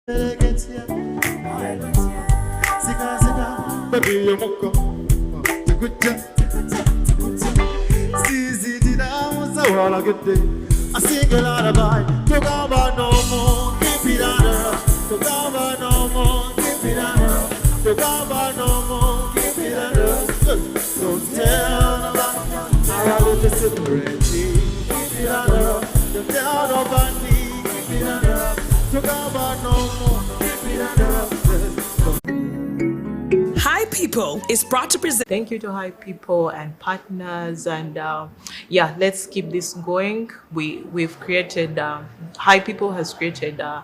I sing a lullaby, talk about no more, give it on. Talk about no more, give it on. Talk about no more, give it on. Don't tell nobody, I will just separate. Give it on. Don't tell nobody, give it on. Talk about no more, give it on. HiPipo is proud to present. Thank you to HiPipo and partners, and yeah, let's keep this going. We've created HiPipo has created an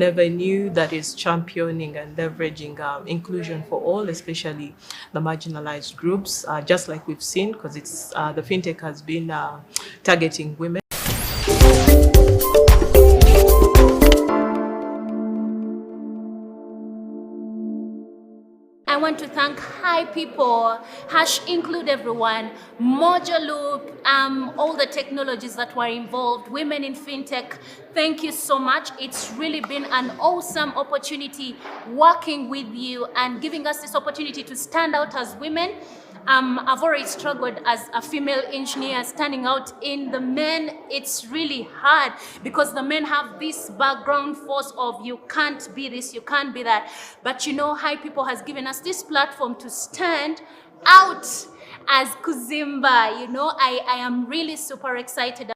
avenue that is championing and leveraging inclusion for all, especially the marginalized groups, just like we've seen, because it's the FinTech has been targeting women. I want to thank HiPipo, Include Everyone, Mojo Loop, all the technologies that were involved, women in FinTech. Thank you so much. It's really been an awesome opportunity working with you and giving us this opportunity to stand out as women. I've already struggled as a female engineer standing out in the men. It's really hard because the men have this background force of you can't be this, you can't be that. But you know, HiPipo has given us this platform to stand out as Kuzimba. You know, I am really super excited.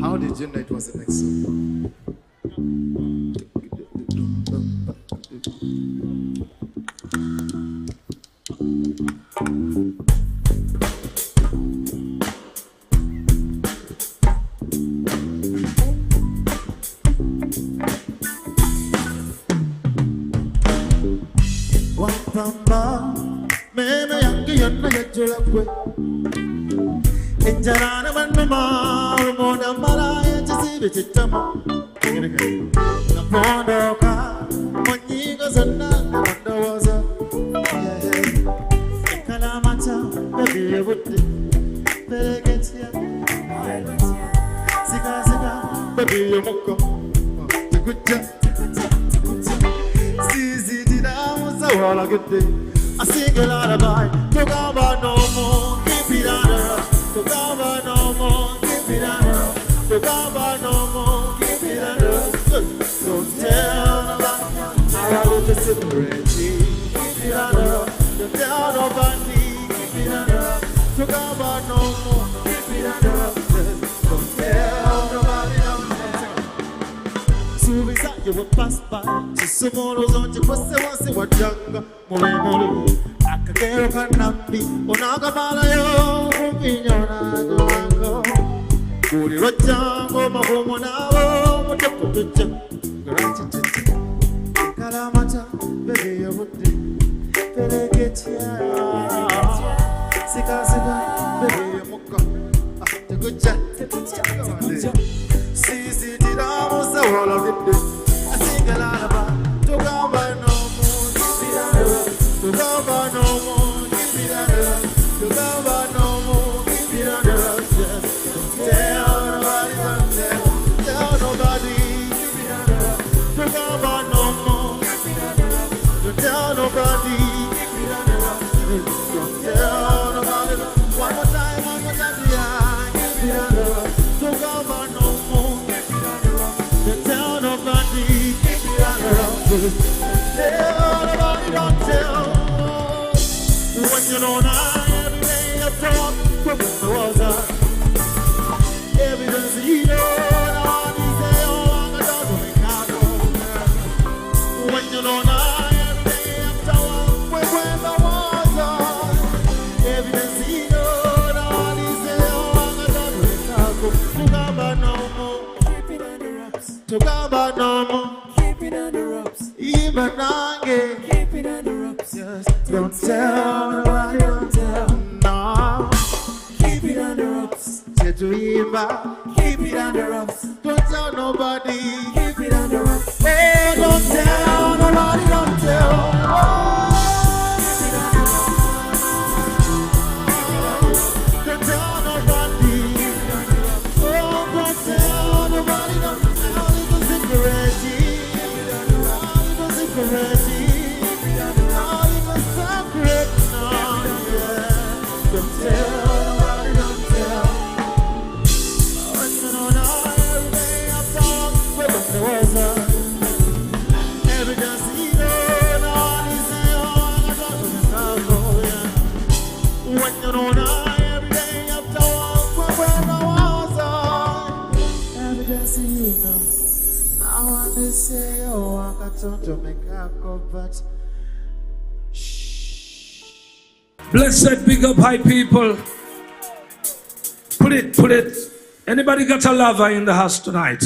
How did you know it was the next song? Wapamba, mena yangi yana yajula kwe. Injarana manma, mona maraya chisibi chitama. Napondoka, monyigo zana, mondoza. Kalamata, baby yewuti, peregetia. Sika, baby yewuko, tikucha. All a good day. I sing a lullaby. Talk about no more, give it on. Talk about no more, give it on. Talk about no more, give it on. Don't tell nobody, I will just separate. Give it on. Don't tell nobody, give it on. Talk about no more, give it on. Don't tell nobody. Suvisa, you will pass by. Sumoros on your pussy was a wajanga, Mori, Akagero Kanapi, Onagabalayo, Pinona, Guri Rajango, Mahomana, Matapuja, Kalamata, baby, you would Pelegetia, Sika, baby, Moka, the good chat, Sisi, I was the wall of it. I sing a lullaby. Talk about no more, give it up. Talk about no more, give it up. Talk about no more, give it up. Don't tell nobody, don't tell nobody, give it up. Talk about no more, give it up. Don't tell nobody, give it up. Don't tell nobody. One more time, yeah, give it up. Talk about no more, give it up. Don't tell nobody, give it up. Tell nobody, don't tell. When you know now, every day I talk, from the water. Evidence you know, now I say, oh, I'm a dog, make out. When you know now, every day I talk, when the water. Evidence you know, now I say, oh, I'm but not get. Keep it under wraps. Just don't tell nobody, don't tell. No. Keep it under wraps. Say to Eva, keep it under wraps. Don't tell nobody. Keep it under wraps. Hey, don't tell nobody, don't tell. Don't tell nobody. Oh, don't tell nobody, don't tell. Little secret. Little secret. Little secret. No, yeah. Don't tell. Say, oh, I got to make a convert. Blessed, big up, high people. Put it. Anybody got a lover in the house tonight?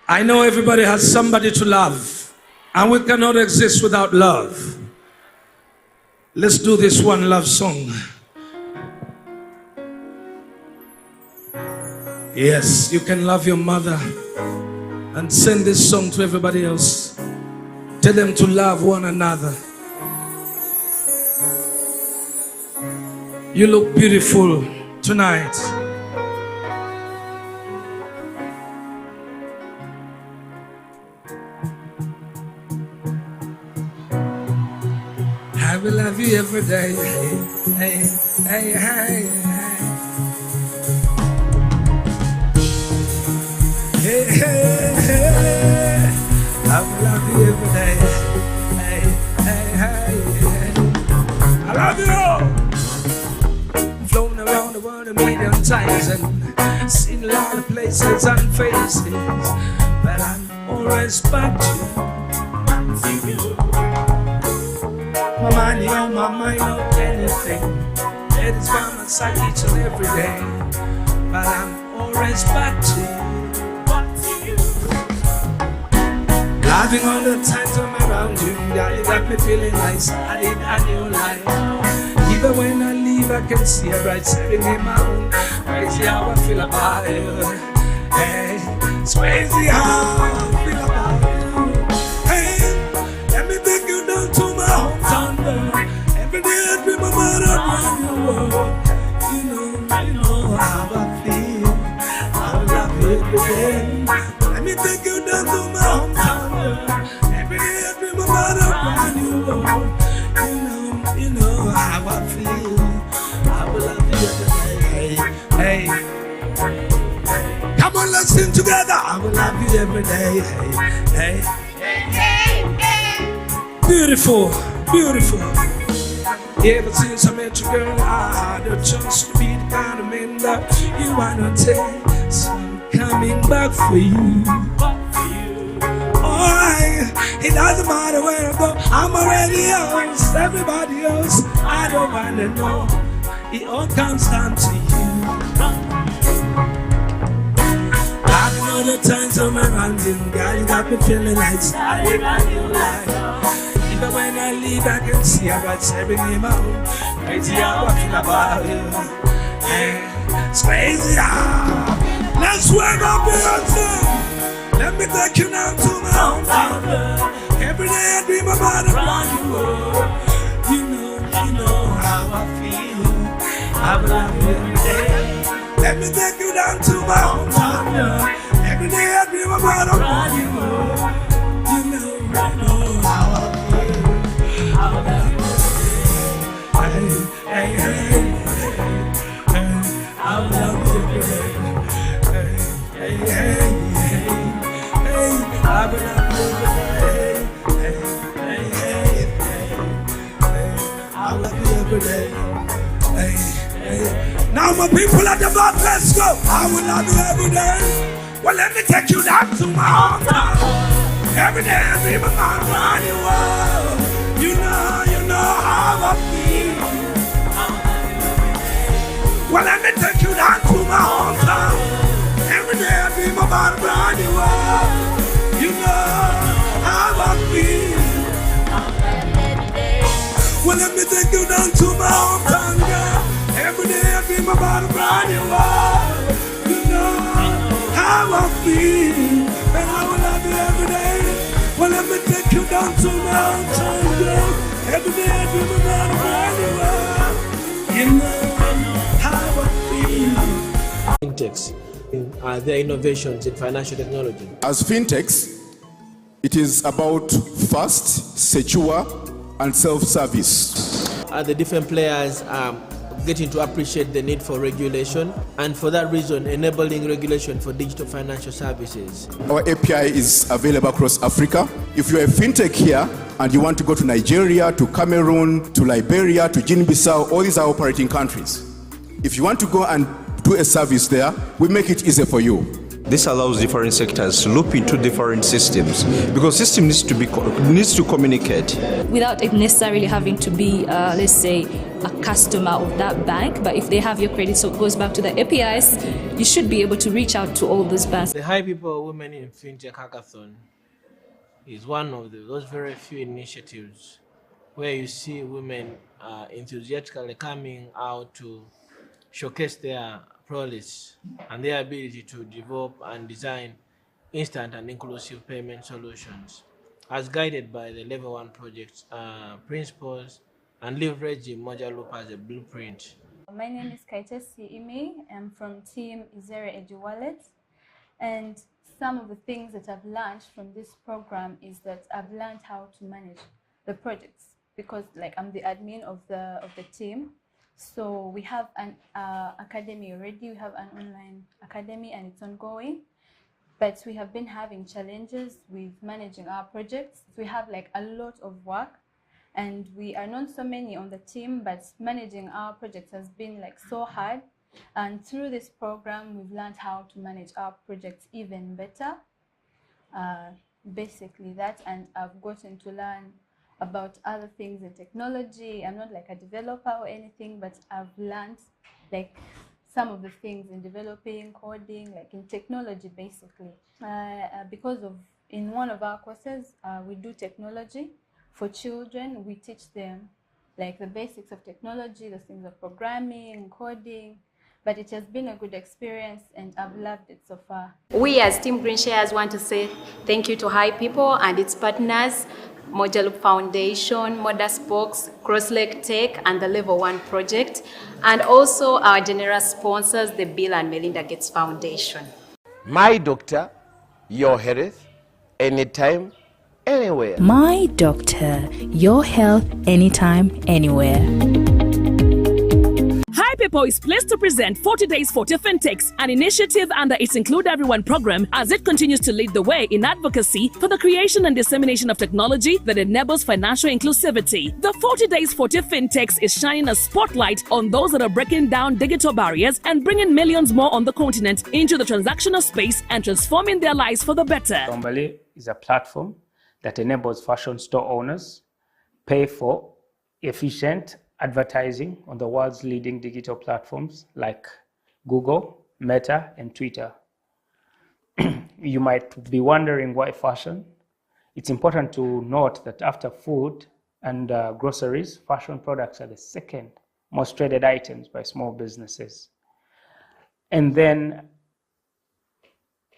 I know everybody has somebody to love, and we cannot exist without love. Let's do this one love song. Yes, you can love your mother. And send this song to everybody else. Tell them to love one another. You look beautiful tonight. I will love you every day. Hey, hey, hey, hey. Hey, hey, hey, I will love you every day. Hey, hey, hey, hey. I love you all. Flown around the world a million times and seen a lot of places and faces, but I'm always back to you. My money on my mind, not anything. It is by my side each and every day, but I'm always back to you. Loving all the times I'm around you, girl, you got me feeling like starting a new life. Even when I leave, I can see a bright setting in my own. Crazy how I feel about you. Hey, it's crazy how I feel about you. Hey, let me take you down to my hometown, girl. Every day I dream about a brand new world. You know how I feel. I love you every day. Let me take you down to my hometown. Every day I dream about a brand new world. You know how I feel. I will love you every day. Hey, come on, let's sing together. I will love you every day. Hey, beautiful, beautiful. Ever since I met you, girl, I had a chance to be the kind of man that you wanna take. So I'm coming back for you. It doesn't matter where I go, I'm already yours. Everybody else, I don't wanna know. It all comes down to you. I know the times I'm around you, girl, you got me feeling like starting a new life. Even when I leave, I can see how it's every name out. Crazy how I feel about you. Yeah, it's crazy how. Let's wake up Beyonce. Let me take you now to my hometown. Every day I dream about a brand new world. You know how I feel. I will love you every day. Let me take you down to my hometown. Every day I dream about a brand new world. You know how I feel. I will love you every day. Hey, hey, hey. I will love you every day. Hey, hey, hey. I will love you every day. I love you every day. Now my people at the back, let's go. I will love you every day. Well, let me take you down to my hometown. Every day I dream about around the world. You know how I feel. Well, let me take you down to my hometown. Every day I dream about around the world. You know how I Well, let me take you down to my hometown, girl. Every day I dream about a brand new world. You know how I feel, and I will love you every day. Well, let me take you down to my hometown, girl. Every day I dream about a brand new world. You know how I feel. FinTechs, their innovations in financial technology. As FinTechs, it is about fast, secure, and self-service. The different players getting to appreciate the need for regulation, and for that reason, enabling regulation for digital financial services. Our API is available across Africa. If you're a FinTech here and you want to go to Nigeria, to Cameroon, to Liberia, to Guinea-Bissau, all these are operating countries. If you want to go and do a service there, we make it easier for you. This allows different sectors to loop into different systems, because system needs to communicate. Without it necessarily having to be, let's say, a customer of that bank, but if they have your credit, so it goes back to the APIs, you should be able to reach out to all those banks. The HiPipo Women in FinTech Hackathon is one of those very few initiatives where you see women enthusiastically coming out to showcase their prowess and their ability to develop and design instant and inclusive payment solutions, as guided by the Level 1 project's principles and leveraging Moja Loop as a blueprint. My name is Kaitesi Ime. I'm from Team Izere Edu Wallet, and some of the things that I've learned from this program is that I've learned how to manage the projects, because I'm the admin of the team. So we have an academy already. We have an online academy and it's ongoing, but we have been having challenges with managing our projects. We have a lot of work, and we are not so many on the team, but managing our projects has been so hard. And through this program, we've learned how to manage our projects even better. Basically that, and I've gotten to learn about other things in technology. I'm not a developer or anything, but I've learned some of the things in developing, coding, in technology basically. Because in one of our courses, we do technology for children. We teach them the basics of technology, the things of programming, coding. But it has been a good experience and I've loved it so far. We as Team Green Shares want to say thank you to HiPipo and its partners, Moja Loop Foundation, Modaspokes, Crosslake Tech, and the Level 1 project, and also our generous sponsors, the Bill and Melinda Gates Foundation. My doctor, your health, anytime, anywhere. My doctor, your health, anytime, anywhere. HiPipo is pleased to present 40 Days 40 FinTechs, an initiative under its Include Everyone program, as it continues to lead the way in advocacy for the creation and dissemination of technology that enables financial inclusivity. The 40 Days 40 FinTechs is shining a spotlight on those that are breaking down digital barriers and bringing millions more on the continent into the transactional space and transforming their lives for the better. Tombale is a platform that enables fashion store owners pay for efficient advertising on the world's leading digital platforms like Google, Meta, and Twitter. You might be wondering why fashion. It's important to note that after food and groceries, fashion products are the second most traded items by small businesses. And then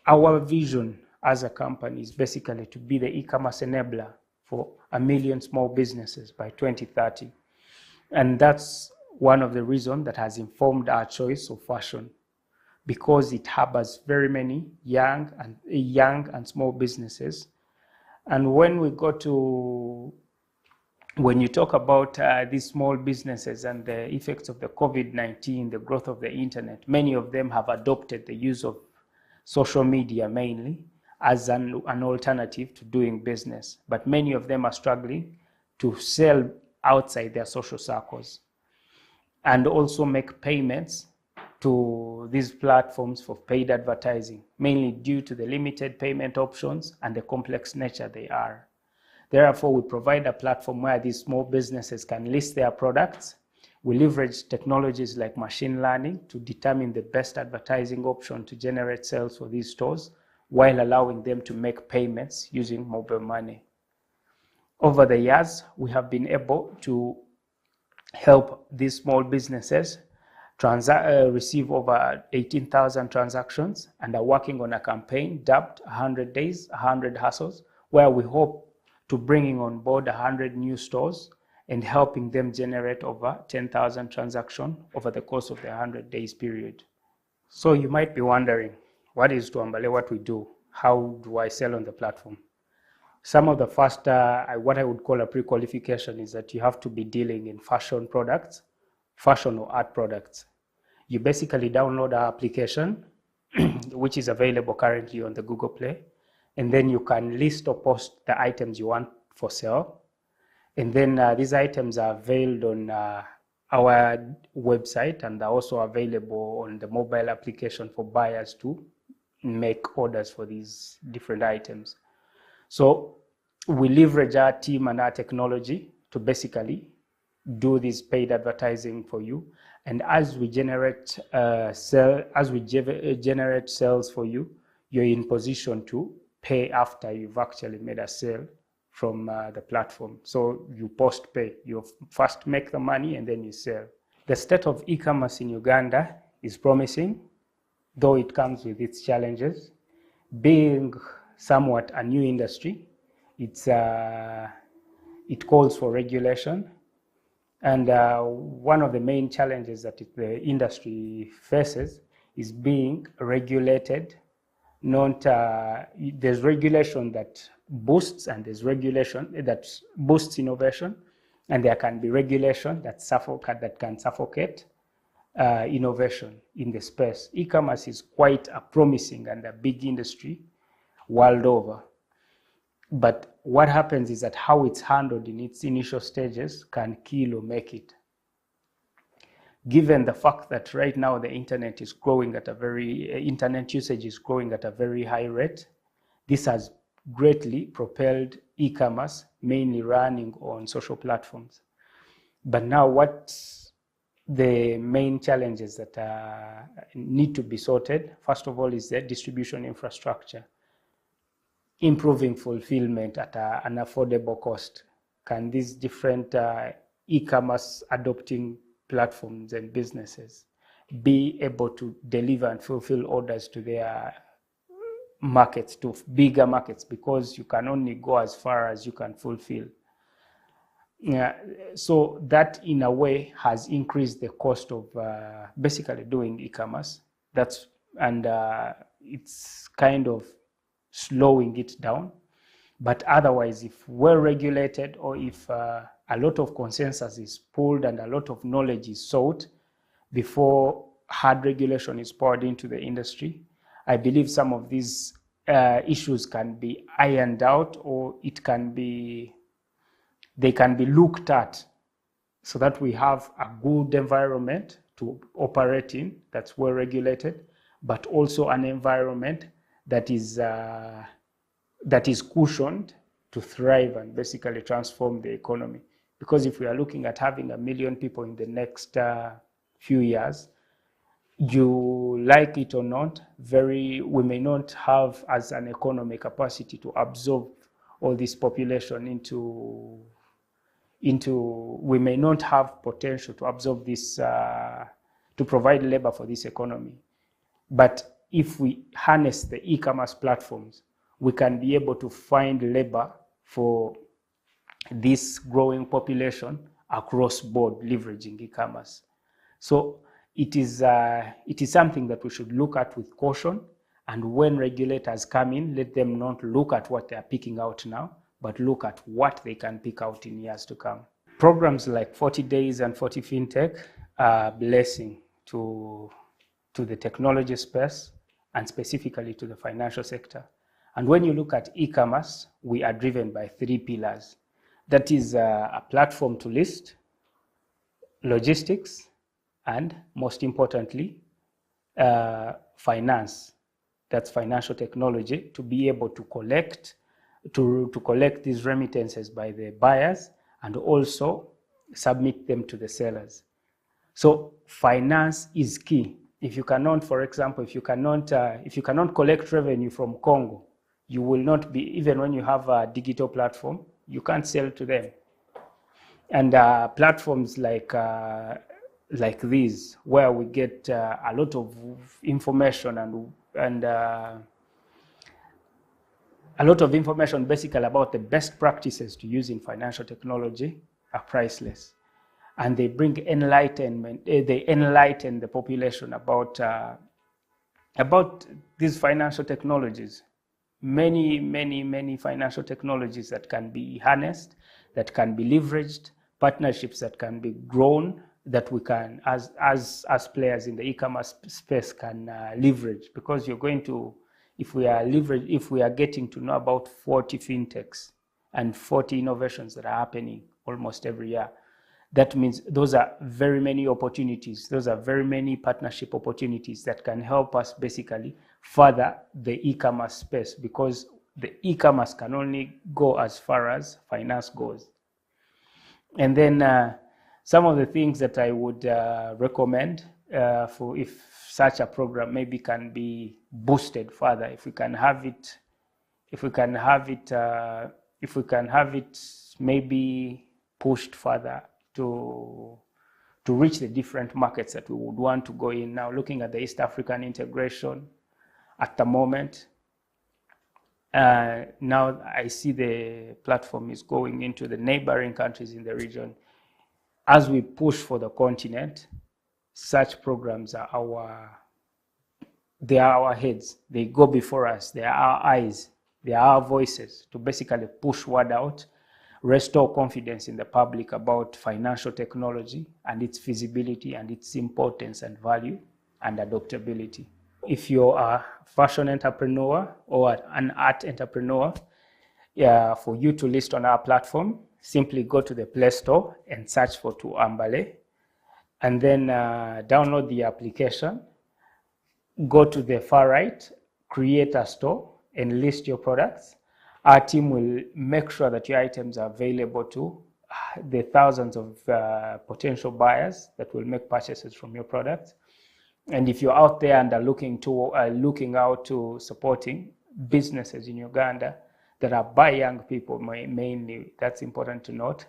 our vision as a company is basically to be the e-commerce enabler for 1 million small businesses by 2030. And that's one of the reasons that has informed our choice of fashion, because it harbors very many young and small businesses. And when you talk about these small businesses and the effects of the COVID-19, the growth of the internet, many of them have adopted the use of social media mainly as an alternative to doing business. But many of them are struggling to sell outside their social circles and also make payments to these platforms for paid advertising, mainly due to the limited payment options and the complex nature they are. Therefore, we provide a platform where these small businesses can list their products. We leverage technologies like machine learning to determine the best advertising option to generate sales for these stores, while allowing them to make payments using mobile money. Over the years, we have been able to help these small businesses receive over 18,000 transactions, and are working on a campaign dubbed 100 Days, 100 Hustles, where we hope to bringing on board 100 new stores and helping them generate over 10,000 transactions over the course of the 100 days period. So you might be wondering, what is Tuambale, what we do? How do I sell on the platform? Some of the first, what I would call a pre-qualification is that you have to be dealing in fashion products, fashion or art products. You basically download our application, which is available currently on the Google Play, and then you can list or post the items you want for sale. And then these items are availed on our website, and are also available on the mobile application for buyers to make orders for these different items. So we leverage our team and our technology to basically do this paid advertising for you. And as we generate generate sales for you, you're in position to pay after you've actually made a sale from the platform. So you post pay. You first make the money and then you sell. The state of e-commerce in Uganda is promising, though it comes with its challenges. Being somewhat a new industry, it calls for regulation. And one of the main challenges that the industry faces is being regulated. There's regulation that boosts, and there's regulation that boosts innovation, and there can be regulation that can suffocate innovation in the space. E-commerce is quite a promising and a big industry world over. But what happens is that how it's handled in its initial stages can kill or make it. Given the fact that right now the internet is growing at internet usage is growing at a very high rate, this has greatly propelled e-commerce, mainly running on social platforms. But now what the main challenges that need to be sorted, first of all, is the distribution infrastructure. Improving fulfillment at an affordable cost. Can these different e-commerce adopting platforms and businesses be able to deliver and fulfill orders to their markets, to bigger markets, because you can only go as far as you can fulfill. So that in a way has increased the cost of basically doing e-commerce. It's kind of slowing it down. But otherwise, if we're regulated, or if a lot of consensus is pulled and a lot of knowledge is sought before hard regulation is poured into the industry, I believe some of these issues can be ironed out, or they can be looked at, so that we have a good environment to operate in that's well regulated, but also an environment that is cushioned to thrive and basically transform the economy. Because if we are looking at having 1 million people in the next few years, you like it or not, we may not have as an economy capacity to absorb all this population we may not have potential to absorb this, to provide labor for this economy. But if we harness the e-commerce platforms, we can be able to find labor for this growing population across board, leveraging e-commerce. So it is something that we should look at with caution, and when regulators come in, let them not look at what they are picking out now, but look at what they can pick out in years to come. Programs like 40 Days and 40 FinTech are a blessing to the technology space, and specifically to the financial sector. And when you look at e-commerce, we are driven by 3 pillars. That is a platform to list, logistics, and most importantly, finance. That's financial technology, to be able to collect these remittances by the buyers and also submit them to the sellers. So finance is key. If you cannot, for example, if you cannot collect revenue from Congo, you will not be, even when you have a digital platform, you can't sell to them. And platforms like these, where we get a lot of information and a lot of information basically about the best practices to use in financial technology, are priceless. And they bring enlightenment, they enlighten the population about these financial technologies. Many financial technologies that can be harnessed, that can be leveraged, partnerships that can be grown, that we can, as players in the e-commerce space, can leverage. Because you're going to, if we are getting to know about 40 fintechs and 40 innovations that are happening almost every year, that means those are very many opportunities. Those are very many partnership opportunities that can help us basically further the e-commerce space, because the e-commerce can only go as far as finance goes. And then some of the things that I would recommend for if such a program maybe can be boosted further, if we can have it maybe pushed further to reach the different markets that we would want to go in. Now, looking at the East African integration at the moment, now I see the platform is going into the neighboring countries in the region. As we push for the continent, such programs are our heads. They go before us. They are our eyes. They are our voices to basically push word out, restore confidence in the public about financial technology and its feasibility and its importance and value and adoptability. If you're a fashion entrepreneur or an art entrepreneur, for you to list on our platform, simply go to the Play Store and search for Tuambale, and then download the application. Go to the far right, create a store and list your products. Our team will make sure that your items are available to the thousands of potential buyers that will make purchases from your products. And if you're out there and are looking out to supporting businesses in Uganda that are by young people mainly, that's important to note,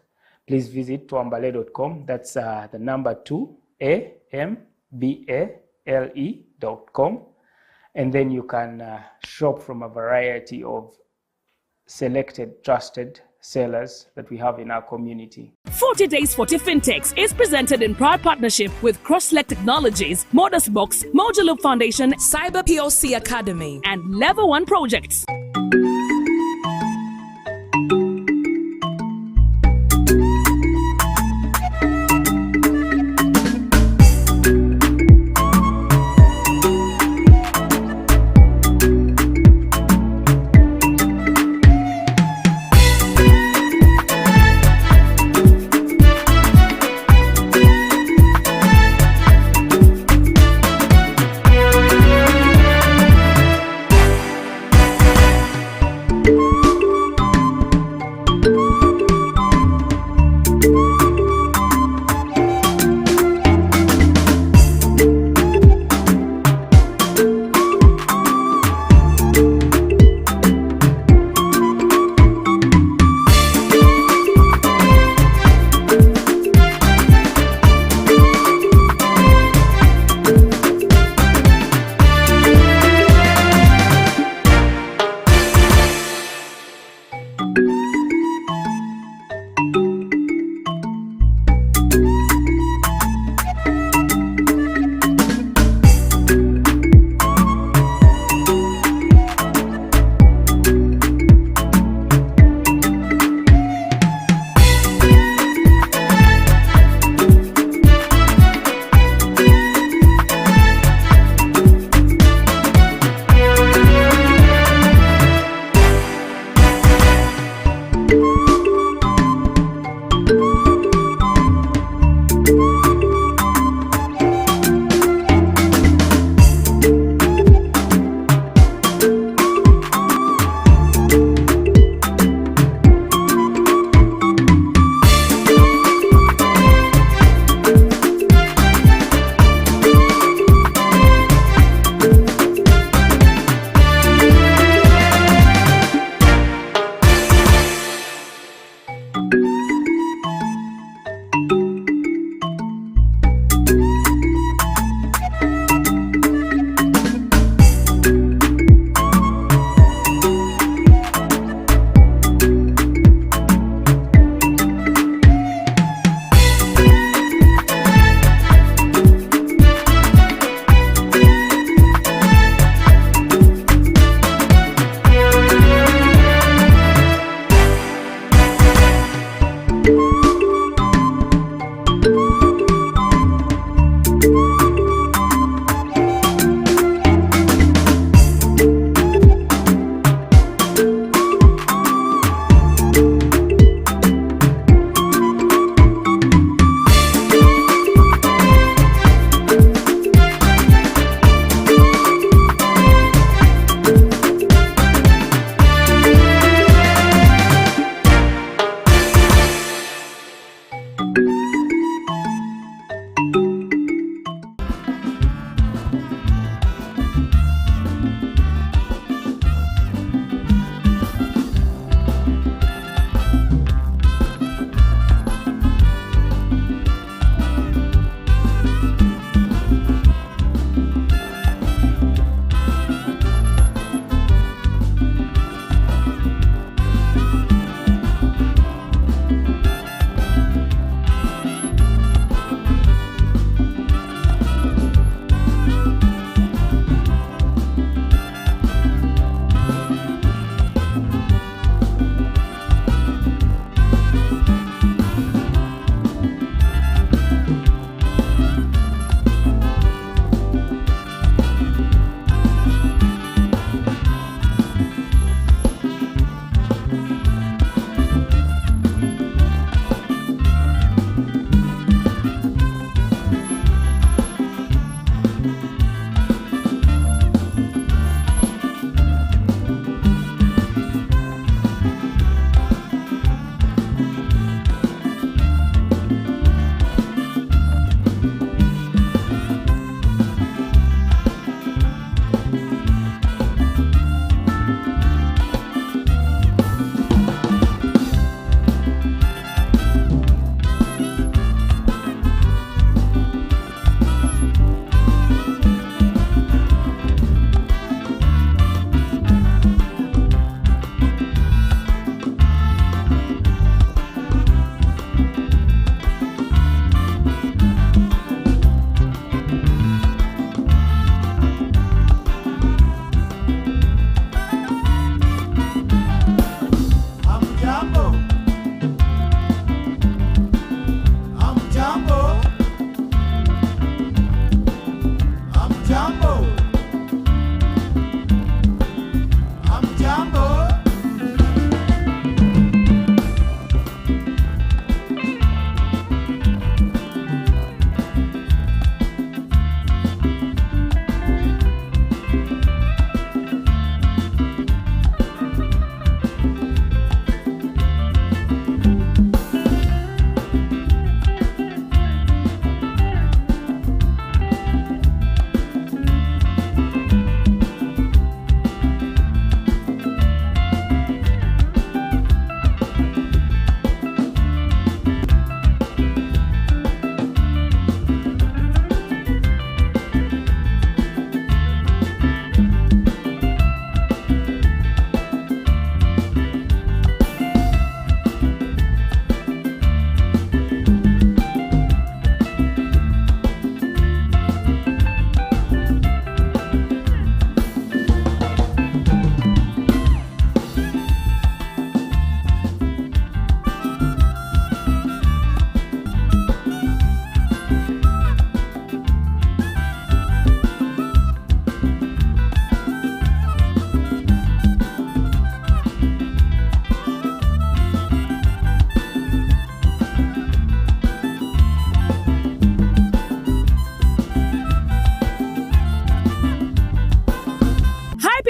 please visit tuambale.com. That's the number 2ambale.com. And then you can shop from a variety of selected, trusted sellers that we have in our community. 40 Days 40 FinTechs is presented in proud partnership with Cross-Select Technologies, Modus Box, Mojo Loop Foundation, Cyber POC Academy, and Level 1 Projects.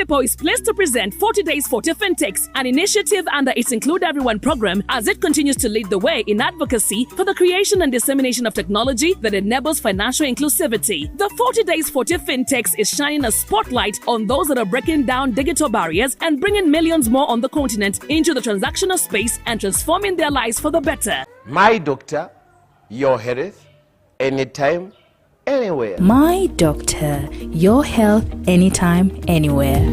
HiPipo is pleased to present 40 Days 40 FinTechs, an initiative under its Include Everyone program as it continues to lead the way in advocacy for the creation and dissemination of technology that enables financial inclusivity. The 40 Days 40 FinTechs is shining a spotlight on those that are breaking down digital barriers and bringing millions more on the continent into the transactional space and transforming their lives for the better. My doctor, your health, anytime, anywhere. My doctor, your health anytime, anywhere.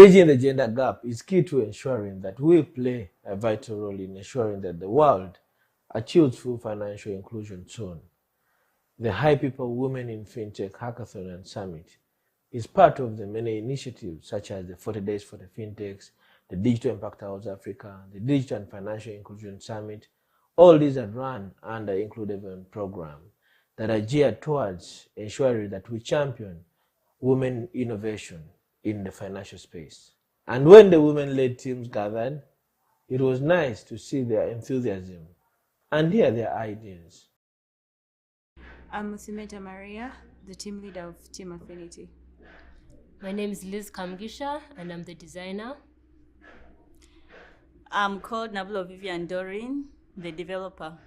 Bridging the gender gap is key to ensuring that we play a vital role in ensuring that the world achieves full financial inclusion soon. The HiPipo Women in FinTech Hackathon and Summit is part of the many initiatives such as the 40 Days for the FinTechs, the Digital Impact House Africa, the Digital and Financial Inclusion Summit. All these are run under Include Everyone program that are geared towards ensuring that we champion women innovation in the financial space. And when the women-led teams gathered, it was nice to see their enthusiasm and hear their ideas. I'm Musimeta Maria, the team leader of Team Affinity. My name is Liz Kamgisha, and I'm the designer. I'm called Nabulo Vivian Dorin, the developer.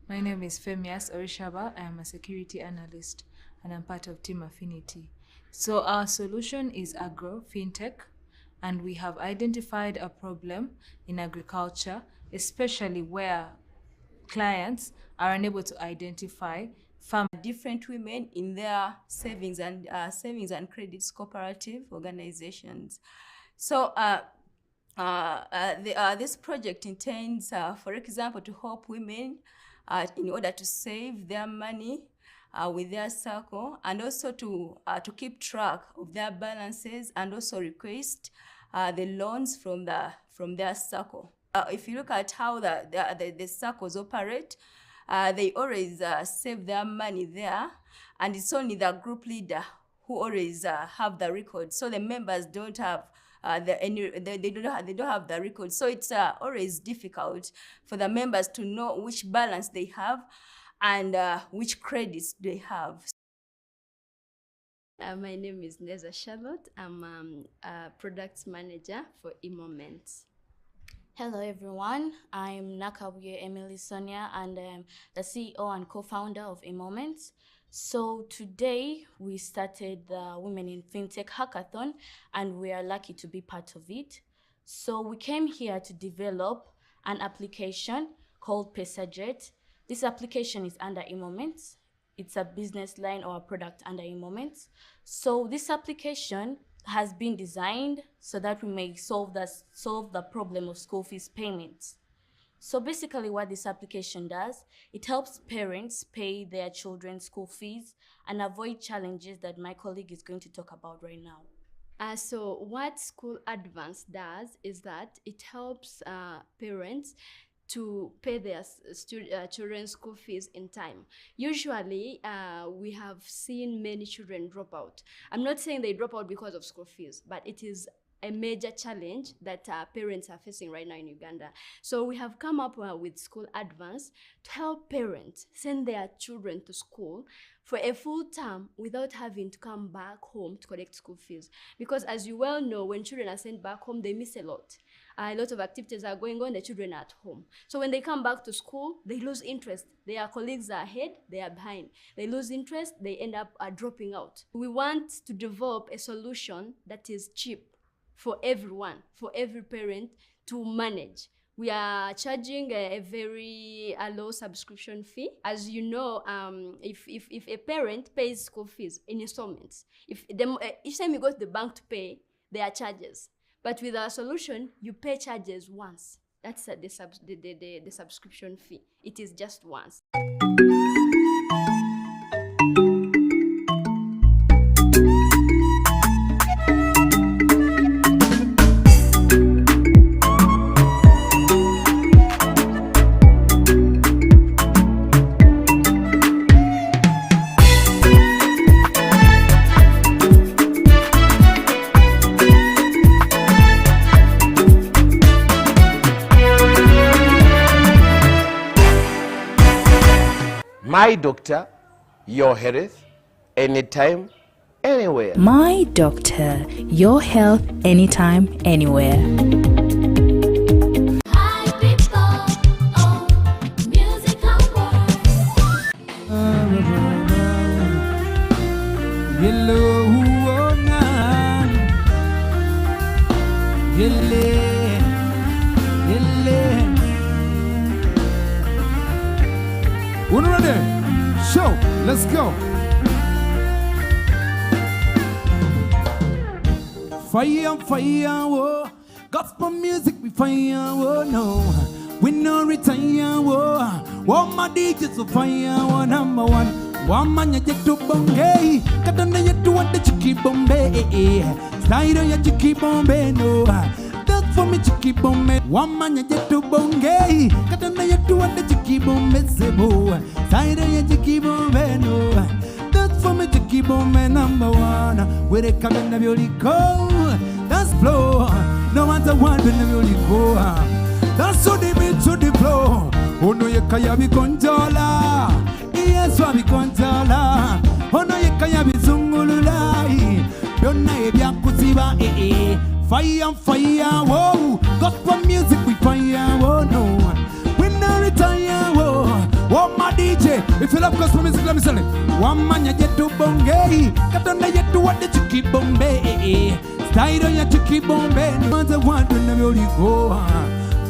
My name is Femias Orishaba. I am a security analyst and I'm part of Team Affinity. So our solution is agro fintech, and we have identified a problem in agriculture, especially where clients are unable to identify different women in their savings and credits cooperative organizations. So this project intends, for example, to help women in order to save their money with their circle, and also to keep track of their balances, and also request the loans from their circle. If you look at how the circles operate, they always save their money there, and it's only the group leader who always have the record. So the members don't have they don't have the record. So it's always difficult for the members to know which balance they have and which credits they have. My name is Neza Charlotte. I'm a product manager for eMoments. Hello everyone, I'm Nakabuye Emily Sonia, and I'm the CEO and co-founder of eMoments. So today we started the Women in FinTech Hackathon, and we are lucky to be part of it. So we came here to develop an application called PesaJet. This application is under eMoments. It's a business line or a product under eMoments. So this application has been designed so that we may solve the problem of school fees payments. So basically what this application does, it helps parents pay their children's school fees and avoid challenges that my colleague is going to talk about right now. So what School Advance does is that it helps parents to pay their children's school fees in time. Usually, we have seen many children drop out. I'm not saying they drop out because of school fees, but it is a major challenge that parents are facing right now in Uganda. So we have come up with School Advance to help parents send their children to school for a full term without having to come back home to collect school fees. Because as you well know, when children are sent back home, they miss a lot. A lot of activities are going on, the children are at home. So when they come back to school, they lose interest. Their colleagues are ahead, they are behind. They lose interest, they end up dropping out. We want to develop a solution that is cheap for everyone, for every parent to manage. We are charging a very low subscription fee. As you know, if a parent pays school fees in installments, each time you go to the bank to pay, there are charges. But with our solution, you pay charges once. That's the subscription fee. It is just once. My doctor, your health, anytime, anywhere. My doctor, your health anytime, anywhere. HiPipo Music Awards. Yellow, oh, nah. Yellow. We're ready. Show. Let's go. Fire, fire, oh. Gospel music, we fire, oh no. We no retire, oh. All my DJs will fire, oh, number one. One man, you get to Bombay. Katana, you do want the chicky Bombay. Slide on your chicky Bombay, no. Look for me chicky bombe. One man you get to bonge. Katana you do what the chicky bombe sebo. Side you chicky bombe no. Look for me chicky bombe number one. Where they come in the beauty go. That's flow. No matter what when the beauty go. That's so the beat to the flow. Oh no you kaya bi controller. Yes wa bi controller. Oh no you kaya bi zungulula. Don't know if you could see ba fire, fire, whoa. Gospel music we fire, whoa, no. We no retire, whoa. Oh, my DJ, if you love gospel music, let me say it. One man you get to bonge. Katana you do what the chicky bombe. Style on your chicky bombe. No matter what, when the beauty go.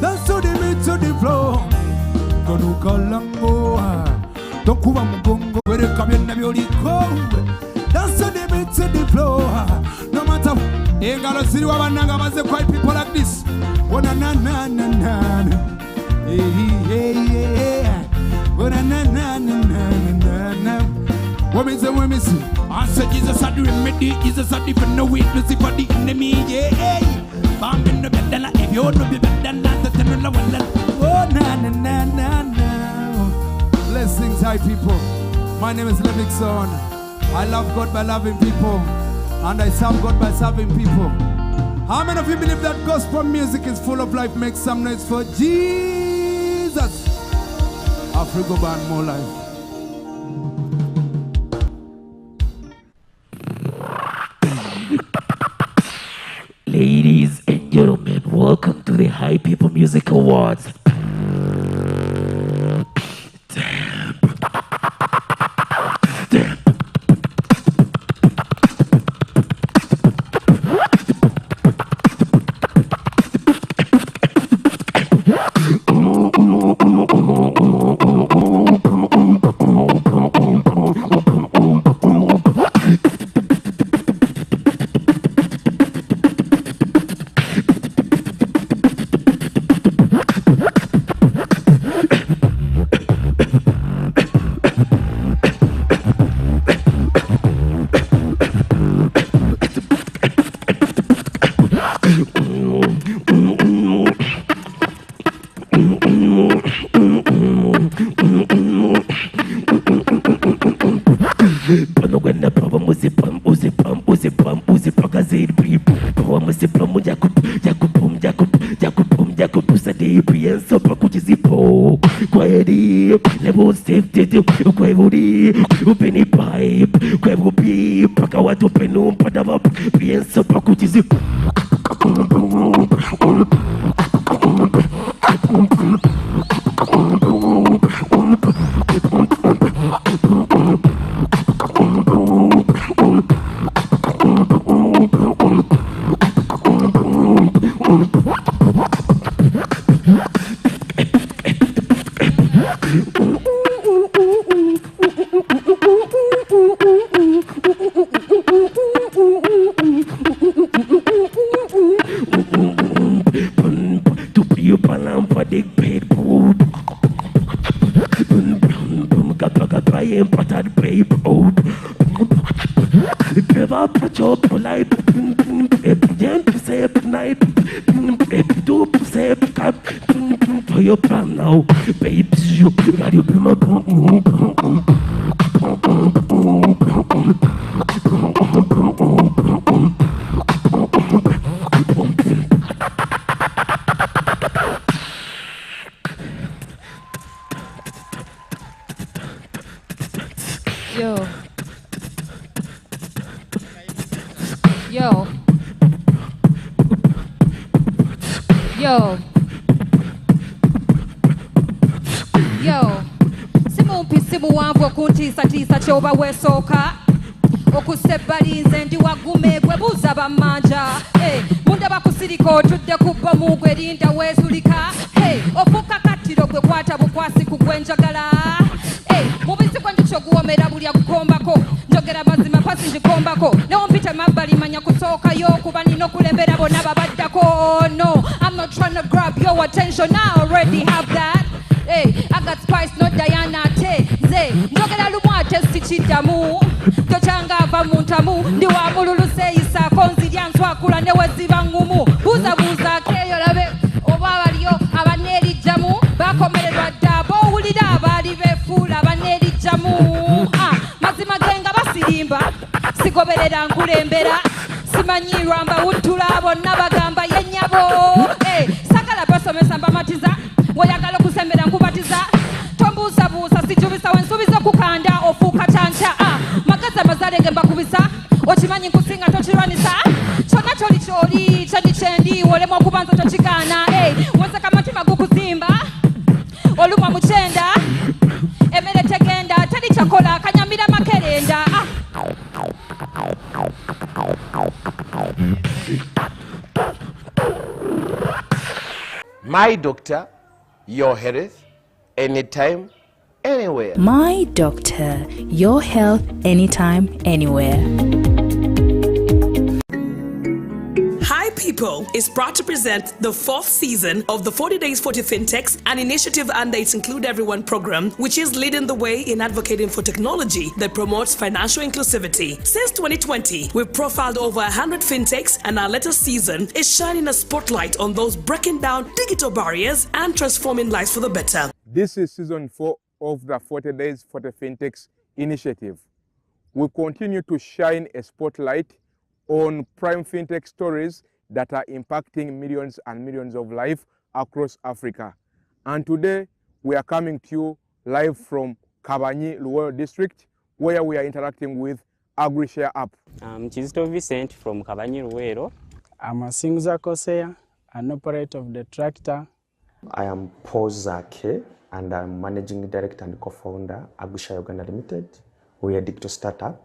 That's so the beat to the flow. Go to Kalango. Don't kuba mugongo. Where they come in the beauty go. That's so the beat to the flow. No matter what. Ain't got a city where I quite people like this. Oh, na na na na na. Hey, hey, hey. Oh, na na na na na na. What me say, what me say? I said Jesus had the remedy. Jesus had different no weakness for the enemy. Yeah, bomb in the bed, and if you don't be better than that, then the one that. Oh, na na na na na. Blessings, hi people. My name is Levickson. I love God by loving people. And I serve God by serving people. How many of you believe that gospel music is full of life? Make some noise for Jesus. Africa band, more life. Ladies and gentlemen, welcome to the HiPipo Music Awards. Choba wesoka okusebalinze ndi wagume gwe buza bamanja munda bakusiriko tudde kubba mugwe linda wezulika ofuka katiro gwe kwata bukwasi kugwenjagala mubisi gwe ndicho guwomera buli akukombako njogera mazima pasi njikombako newompita mabbali manya kusookayo kuba nina okulembera bonna babaddako no I'm not trying to grab your attention I already have that I got spice no Diana te ze njogera lumwate sikidamu tochanga ava muntamu ndi wa mululu seisa konzi lya nswakula ne weziba ngumu buza buza ke bakomererwa dda bowulira abaali beefuula banneerijjamu mazima genga basirimba sigoberera nkulembera simanyirwa mbawuttula bonna bagamba yennyabo sagala basomesa mbamatiza oyagala okusembera nkubatiza tombuusabuusa sijubisa wensuubiza okukanda ofuuka tanca magazi amazale ge mbakubisa okimanyi nkusinga tokirwanisa kyonna kyoli kyoli kyendi kyendi olema okubanza tokigaana wenseka amatima gukuzimba olumwa mukyenda emmere tegenda teri kyakola kanyamira makerenda My doctor, your health, anytime, anywhere. My doctor, your health anytime, anywhere. HiPipo is proud to present the 4th season of the 40 Days 40 FinTechs, an initiative under its Include Everyone program, which is leading the way in advocating for technology that promotes financial inclusivity. Since 2020, we've profiled over 100 FinTechs, and our latest season is shining a spotlight on those breaking down digital barriers and transforming lives for the better. This is season 4 of the 40 Days 40 FinTechs initiative. We continue to shine a spotlight on prime fintech stories that are impacting millions and millions of lives across Africa. And today we are coming to you live from Kabanyi, Luwero district, where we are interacting with AgriShare app. I'm Chizito Vincent from Kabanyi, Luwero. I'm a Singza Kosea, an operator of the tractor. I am Paul Zake, and I'm Managing Director and Co-founder AgriShare Uganda Limited. We are a digital startup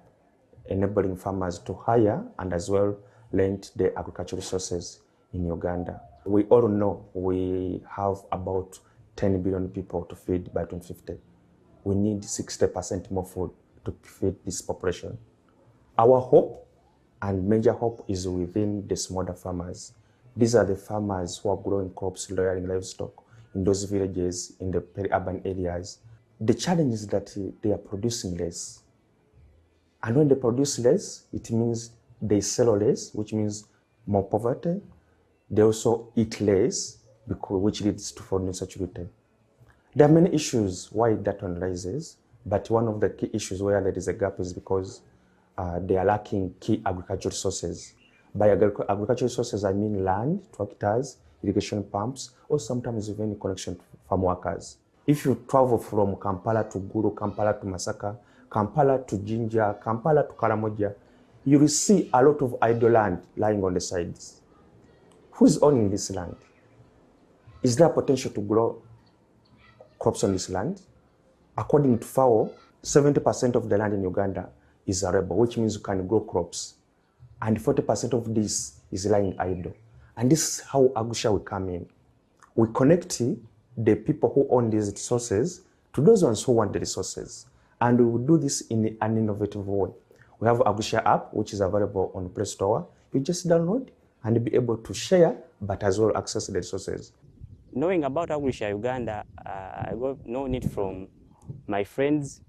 enabling farmers to hire and as well lend the agricultural resources in Uganda. We all know we have about 10 billion people to feed by 2050. We need 60% more food to feed this population. Our hope and major hope is within the smaller farmers. These are the farmers who are growing crops, rearing livestock in those villages, in the peri-urban areas. The challenge is that they are producing less. And when they produce less, it means they sell less, which means more poverty. They also eat less, which leads to food insecurity. There are many issues why that one rises, but one of the key issues where there is a gap is because they are lacking key agricultural resources. By agricultural resources, I mean land, tractors, irrigation pumps, or sometimes even connection to farm workers. If you travel from Kampala to Gulu, Kampala to Masaka, Kampala to Jinja, Kampala to Karamoja, you will see a lot of idle land lying on the sides. Who is owning this land? Is there potential to grow crops on this land? According to FAO, 70% of the land in Uganda is arable, which means you can grow crops. And 40% of this is lying idle. And this is how AgriShare will come in. We connect the people who own these resources to those ones who want the resources. And we will do this in an innovative way. We have AgriShare app, which is available on the Play Store. You just download and be able to share, but as well access the resources. Knowing about AgriShare Uganda, I got no need from my friends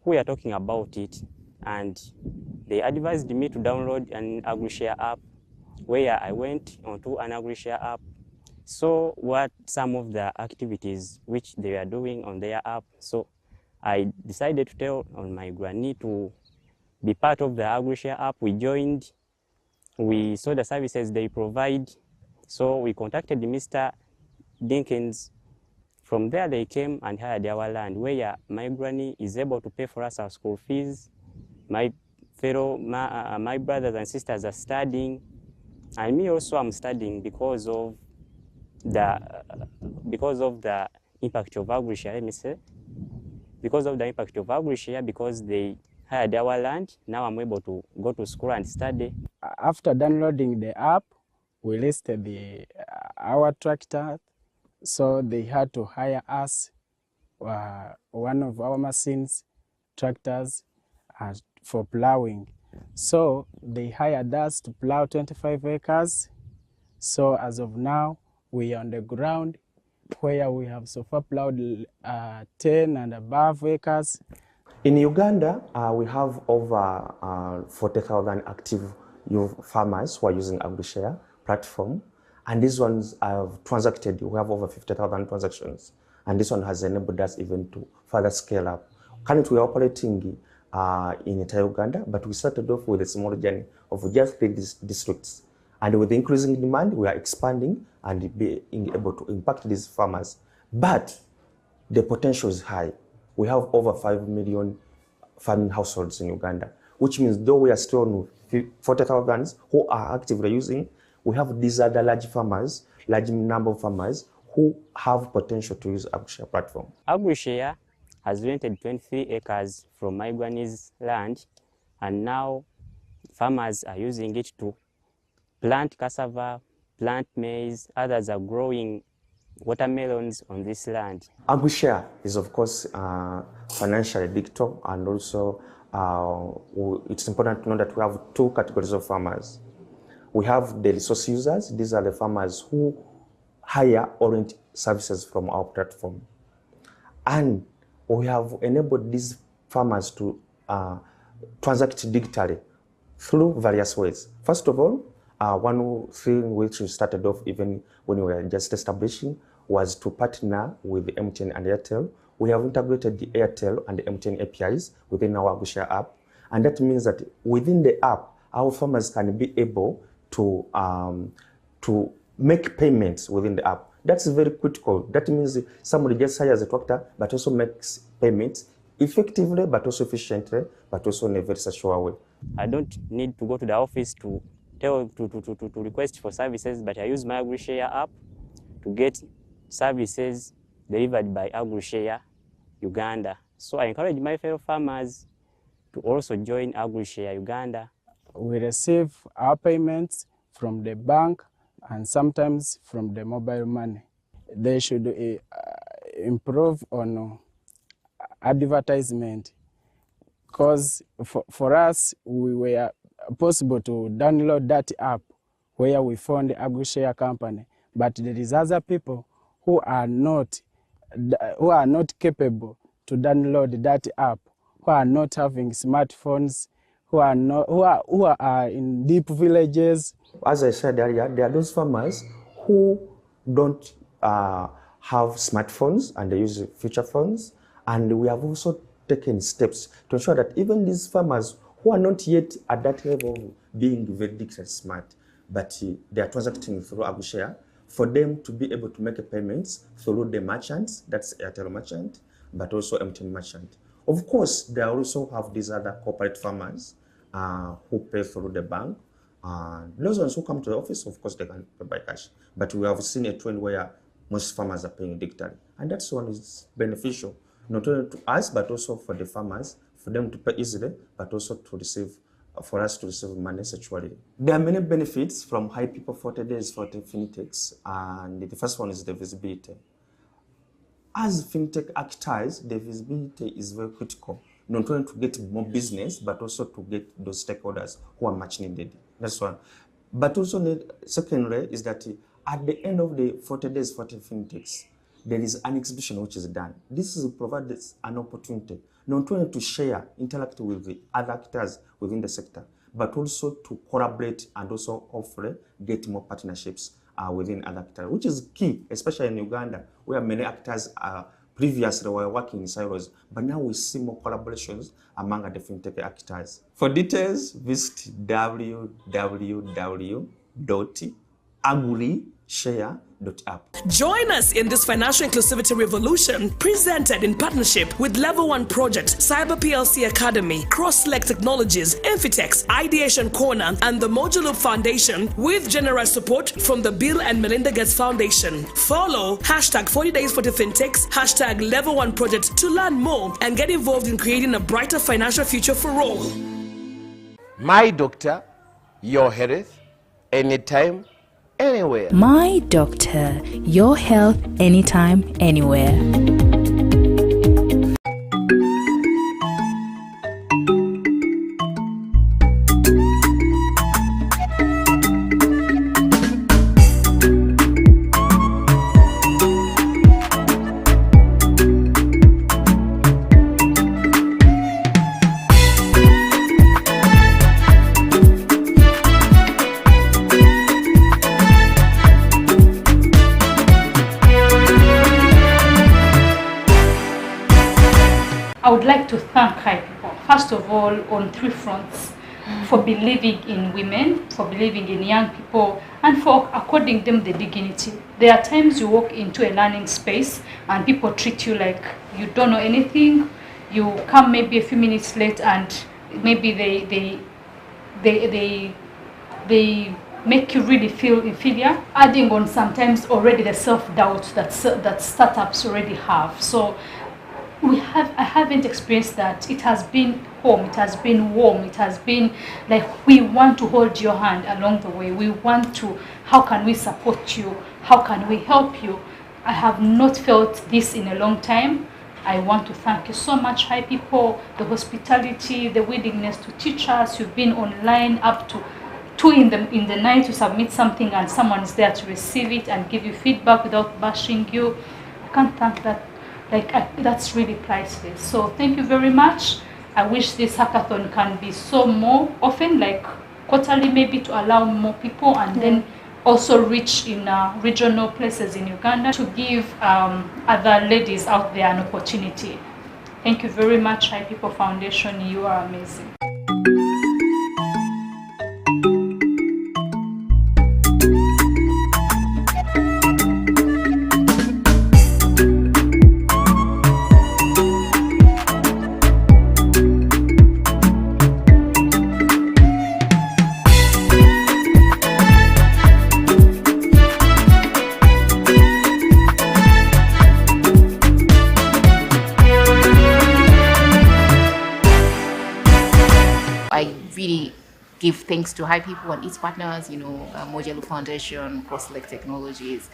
who are talking about it, and they advised me to download an AgriShare app, where I went onto an AgriShare app, saw what some of the activities which they are doing on their app. So I decided to tell on my granny to be part of the AgriShare app. We joined, we saw the services they provide, so we contacted Mr. Dinkins. From there they came and hired our land, where my granny is able to pay for us our school fees. My brothers and sisters are studying, and me also I'm studying because of the impact of AgriShare, let me say. Because of the impact of AgriShare, because they hired our land, now I'm able to go to school and study. After downloading the app, we listed our tractor, so they had to hire us one of our machines, tractors, for plowing. So they hired us to plow 25 acres. So as of now, we are on the ground, where we have so far plowed 10 and above acres. In Uganda, we have over 40,000 active farmers who are using AgriShare platform, and these ones have transacted. We have over 50,000 transactions and this one has enabled us even to further scale up. Currently, we are operating in entire Uganda, but we started off with a small journey of just 3 districts. And with increasing demand, we are expanding and being able to impact these farmers. But the potential is high. We have over 5 million farming households in Uganda, which means though we are still on 40,000 who are actively using, we have these other large farmers, large number of farmers who have potential to use AgriShare platform. AgriShare has rented 23 acres from Maigwani's land, and now farmers are using it to plant cassava, plant maize, others are growing watermelons on this land. AgriShare is of course financially digital, and also it's important to know that we have 2 categories of farmers. We have the resource users. These are the farmers who hire or rent services from our platform. And we have enabled these farmers to transact digitally through various ways. First of all, one thing which we started off even when we were just establishing was to partner with MTN and Airtel. We have integrated the Airtel and the MTN APIs within our AgriShare app. And that means that within the app, our farmers can be able to make payments within the app. That's very critical. That means somebody just hires a tractor, but also makes payments effectively, but also efficiently, but also in a very secure way. I don't need to go to the office to request for services, but I use my AgriShare app to get services delivered by AgriShare Uganda. So I encourage my fellow farmers to also join AgriShare Uganda. We receive our payments from the bank and sometimes from the mobile money. They should improve on advertisement, because for us, we were possible to download that app where we found the AgriShare company, but there is other people who are not capable to download that app, who are not having smartphones, who are in deep villages. As I said earlier, there are those farmers who don't have smartphones and they use feature phones, and we have also taken steps to ensure that even these farmers who are not yet at that level of being very digitally smart, but they are transacting through AgriShare, for them to be able to make payments through the merchants, that's Airtel merchant, but also MTN merchant. Of course, they also have these other corporate farmers who pay through the bank. Those ones who come to the office, of course, they can pay by cash. But we have seen a trend where most farmers are paying digitally. And that's one is beneficial, not only to us, but also for the farmers, for them to pay easily, but also to receive, for us to receive money securely. There are many benefits from HiPipo 40 days, 40 FinTechs, and the first one is the visibility. As FinTech actors, the visibility is very critical, not only to get more business, but also to get those stakeholders who are much needed. That's one. But also, secondly, is that at the end of the 40 days, 40 FinTechs, there is an exhibition which is done. This is provides an opportunity not only to share, interact with the other actors within the sector, but also to collaborate and also hopefully get more partnerships within other actors, which is key, especially in Uganda, where many actors previously were working in silos, but now we see more collaborations among the FinTech actors. For details, visit www.agrishare.app. Join us in this financial inclusivity revolution, presented in partnership with Level 1 Project, Cyber PLC Academy, Cross-Select Technologies, Infitex, Ideation Corner, and the Moduloop Foundation, with generous support from the Bill and Melinda Gates Foundation. Follow hashtag 40 Days 40 FinTechs, hashtag Level 1 Project to learn more and get involved in creating a brighter financial future for all. My doctor, your health, anytime, anywhere. My doctor, your health anytime, anywhere. I would like to thank HiPipo, first of all, on 3 fronts, for believing in women, for believing in young people, and for according them the dignity. There are times you walk into a learning space and people treat you like you don't know anything. You come maybe a few minutes late and maybe they make you really feel inferior, adding on sometimes already the self-doubt that startups already have. So I haven't experienced that. It has been home, it has been warm, it has been like we want to hold your hand along the way. We want to, how can we support you? How can we help you? I have not felt this in a long time. I want to thank you so much, HiPipo, the hospitality, the willingness to teach us. You've been online up to 2 in the night to submit something and someone is there to receive it and give you feedback without bashing you. I can't thank that. That's really priceless. So thank you very much. I wish this hackathon can be so more often, like quarterly maybe, to allow more people, and then also reach in regional places in Uganda to give other ladies out there an opportunity. Thank you very much, HiPipo Foundation. You are amazing. I really give thanks to HiPipo and its partners, Mojalu Foundation, Cross-Select Technologies,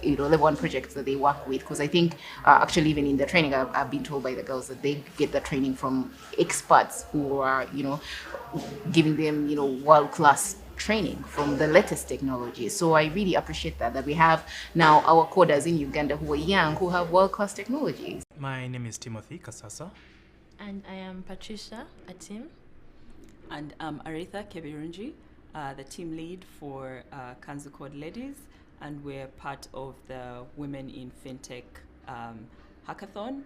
level 1 projects that they work with, because I think actually even in the training I've been told by the girls that they get the training from experts who are giving them world-class training from the latest technology. So I really appreciate that we have now our coders in Uganda who are young, who have world-class technologies. My name is Timothy Kasasa. And I am Patricia Atim. And I'm Aretha Kebirunji, the team lead for Kanzu Code Ladies, and we're part of the Women in FinTech hackathon,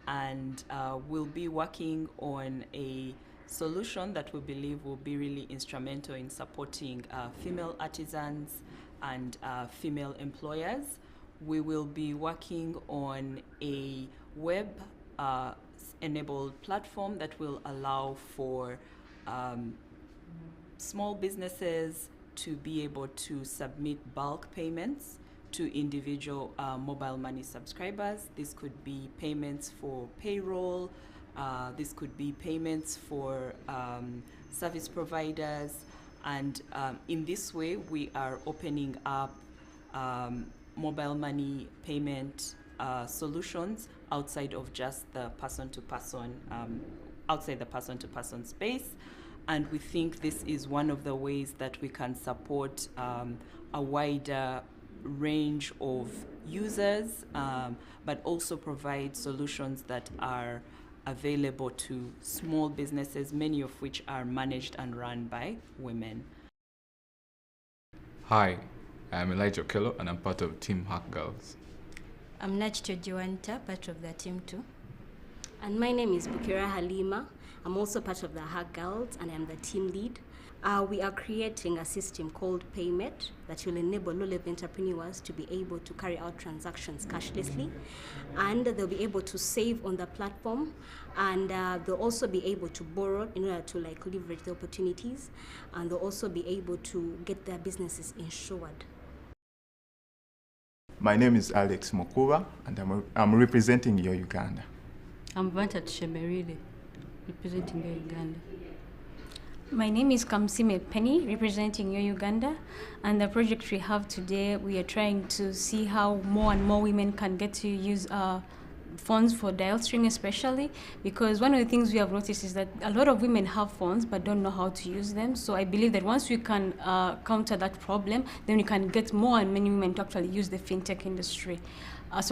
and we'll be working on a solution that we believe will be really instrumental in supporting female artisans and female employers. We will be working on a web enabled platform that will allow for small businesses to be able to submit bulk payments to individual mobile money subscribers. This could be payments for payroll, this could be payments for service providers, and in this way we are opening up mobile money payment solutions outside of just the person-to-person, outside the person-to-person space. And we think this is one of the ways that we can support a wider range of users, but also provide solutions that are available to small businesses, many of which are managed and run by women. Hi, I'm Elijah Okello and I'm part of Team Hack Girls. I'm Nachito Joanta, part of the team too. And my name is Bukira Halima. I'm also part of the Hack Girls and I'm the team lead. We are creating a system called Paymet that will enable low-level entrepreneurs to be able to carry out transactions cashlessly, and they'll be able to save on the platform, and they'll also be able to borrow in order to leverage the opportunities, and they'll also be able to get their businesses insured. My name is Alex Mokuba and I'm representing Yo Uganda. I'm Vantat Shemerile, representing Yo Uganda. My name is Kamsime Penny, representing Yo Uganda, and the project we have today, we are trying to see how more and more women can get to use phones for dial streaming, especially because one of the things we have noticed is that a lot of women have phones but don't know how to use them. So I believe that once we can counter that problem, then we can get more and many women to actually use the fintech industry.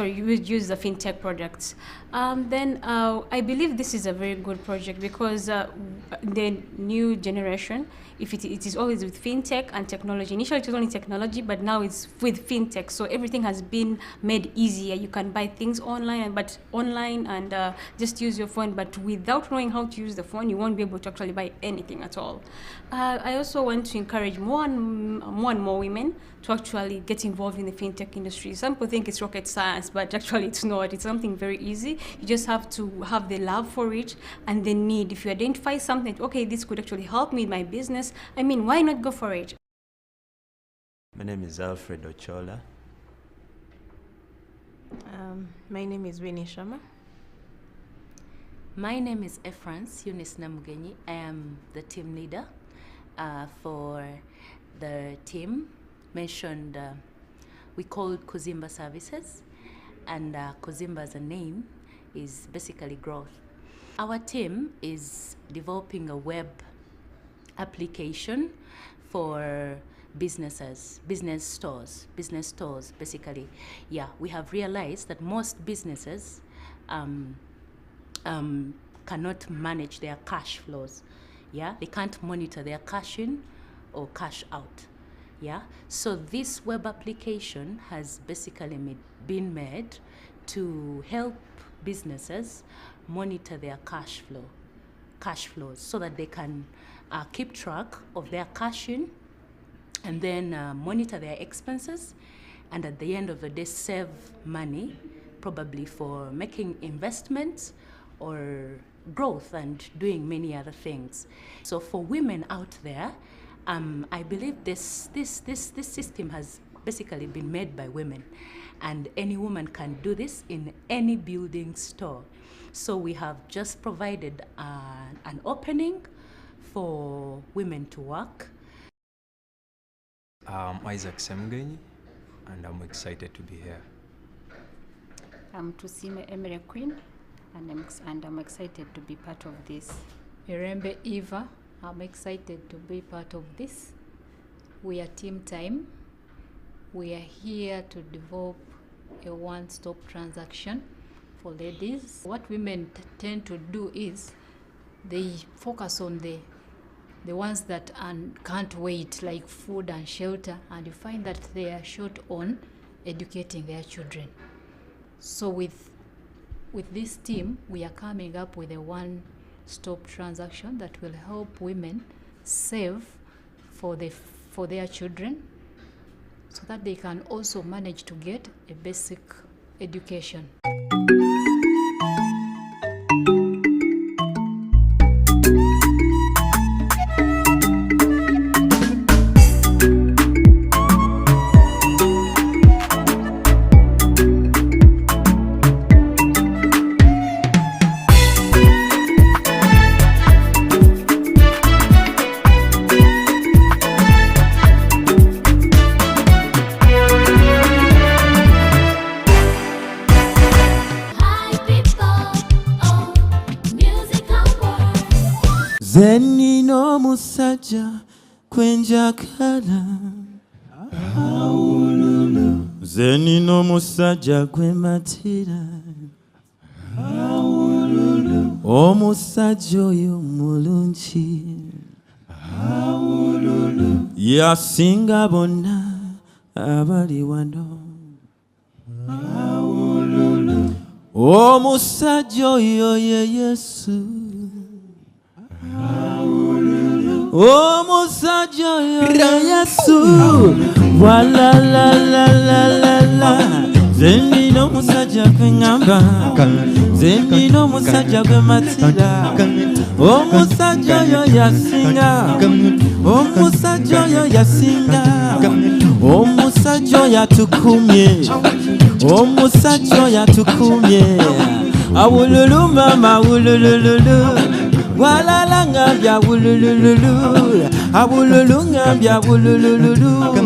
you would use the FinTech products. Then I believe this is a very good project because the new generation, if it is always with FinTech and technology. Initially it was only technology, but now it's with FinTech. So everything has been made easier. You can buy things online, and just use your phone. But without knowing how to use the phone, you won't be able to actually buy anything at all. I also want to encourage more and more women to actually get involved in the FinTech industry. Some people think it's rocket science, but actually it's not. It's something very easy. You just have to have the love for it and the need. If you identify something, okay, this could actually help me in my business, I mean, why not go for it? My name is Alfred Ochola. My name is Winnie Sharma. My name is Efrance Eunice Namugenyi. I am the team leader for the team mentioned. We call Kuzimba Services, and Kuzimba as a name is basically growth. Our team is developing a web application for businesses, business stores basically. Yeah, we have realized that most businesses cannot manage their cash flows. Yeah, they can't monitor their cash in or cash out. Yeah, so this web application has basically been made to help businesses monitor their cash flows so that they can keep track of their cash in and then monitor their expenses, and at the end of the day save money, probably for making investments or growth and doing many other things. So for women out there, I believe this system has basically been made by women, and any woman can do this in any building store. So we have just provided an opening for women to work. I'm Isaac Semgenyi, and I'm excited to be here. I'm Tusime Emre Queen, and I'm excited to be part of this. Mirembe Eva, I'm excited to be part of this. We are Team Time. We are here to develop a one-stop transaction for ladies. What women tend to do is they focus on the ones that can't wait, like food and shelter, and you find that they are short on educating their children. So with this team, we are coming up with a one-stop transaction that will help women save for their children, so that they can also manage to get a basic education. Zenino musaja kwenjakala Zenino musaja kwematira Omusaja oyo mulungi yasinga bonna abali wano Omusaja oyo ye Yesu Omusaja oyo ye Yesu Wala la la la la la Zenino musaja kwengamba Zenino musaja kwematira Omusaja oyo yasinga Omusaja oyo yasinga Omusaja oyo atukumye Omusaja oyo atukumye Awululu mama awulululu Walala ngambya awulululu Awululu ngambya awulululu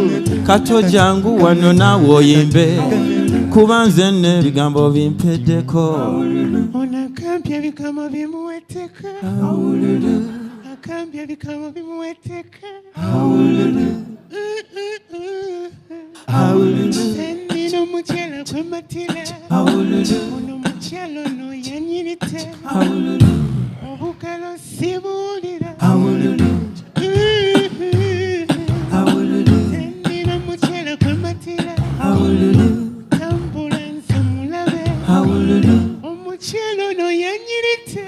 Kato jangu wano nawe oyimbe Kuba nze n'ebigambo bimpeddeko Onakambya ebigambo bimuwetteka Akambya ebigambo bimuwetteka Zenino mukyala kwe matira ono mukyala ono yanyirite obukalo sibuulira nina mukyala kwe matira tambula nze mulabe omukyala ono yanyirite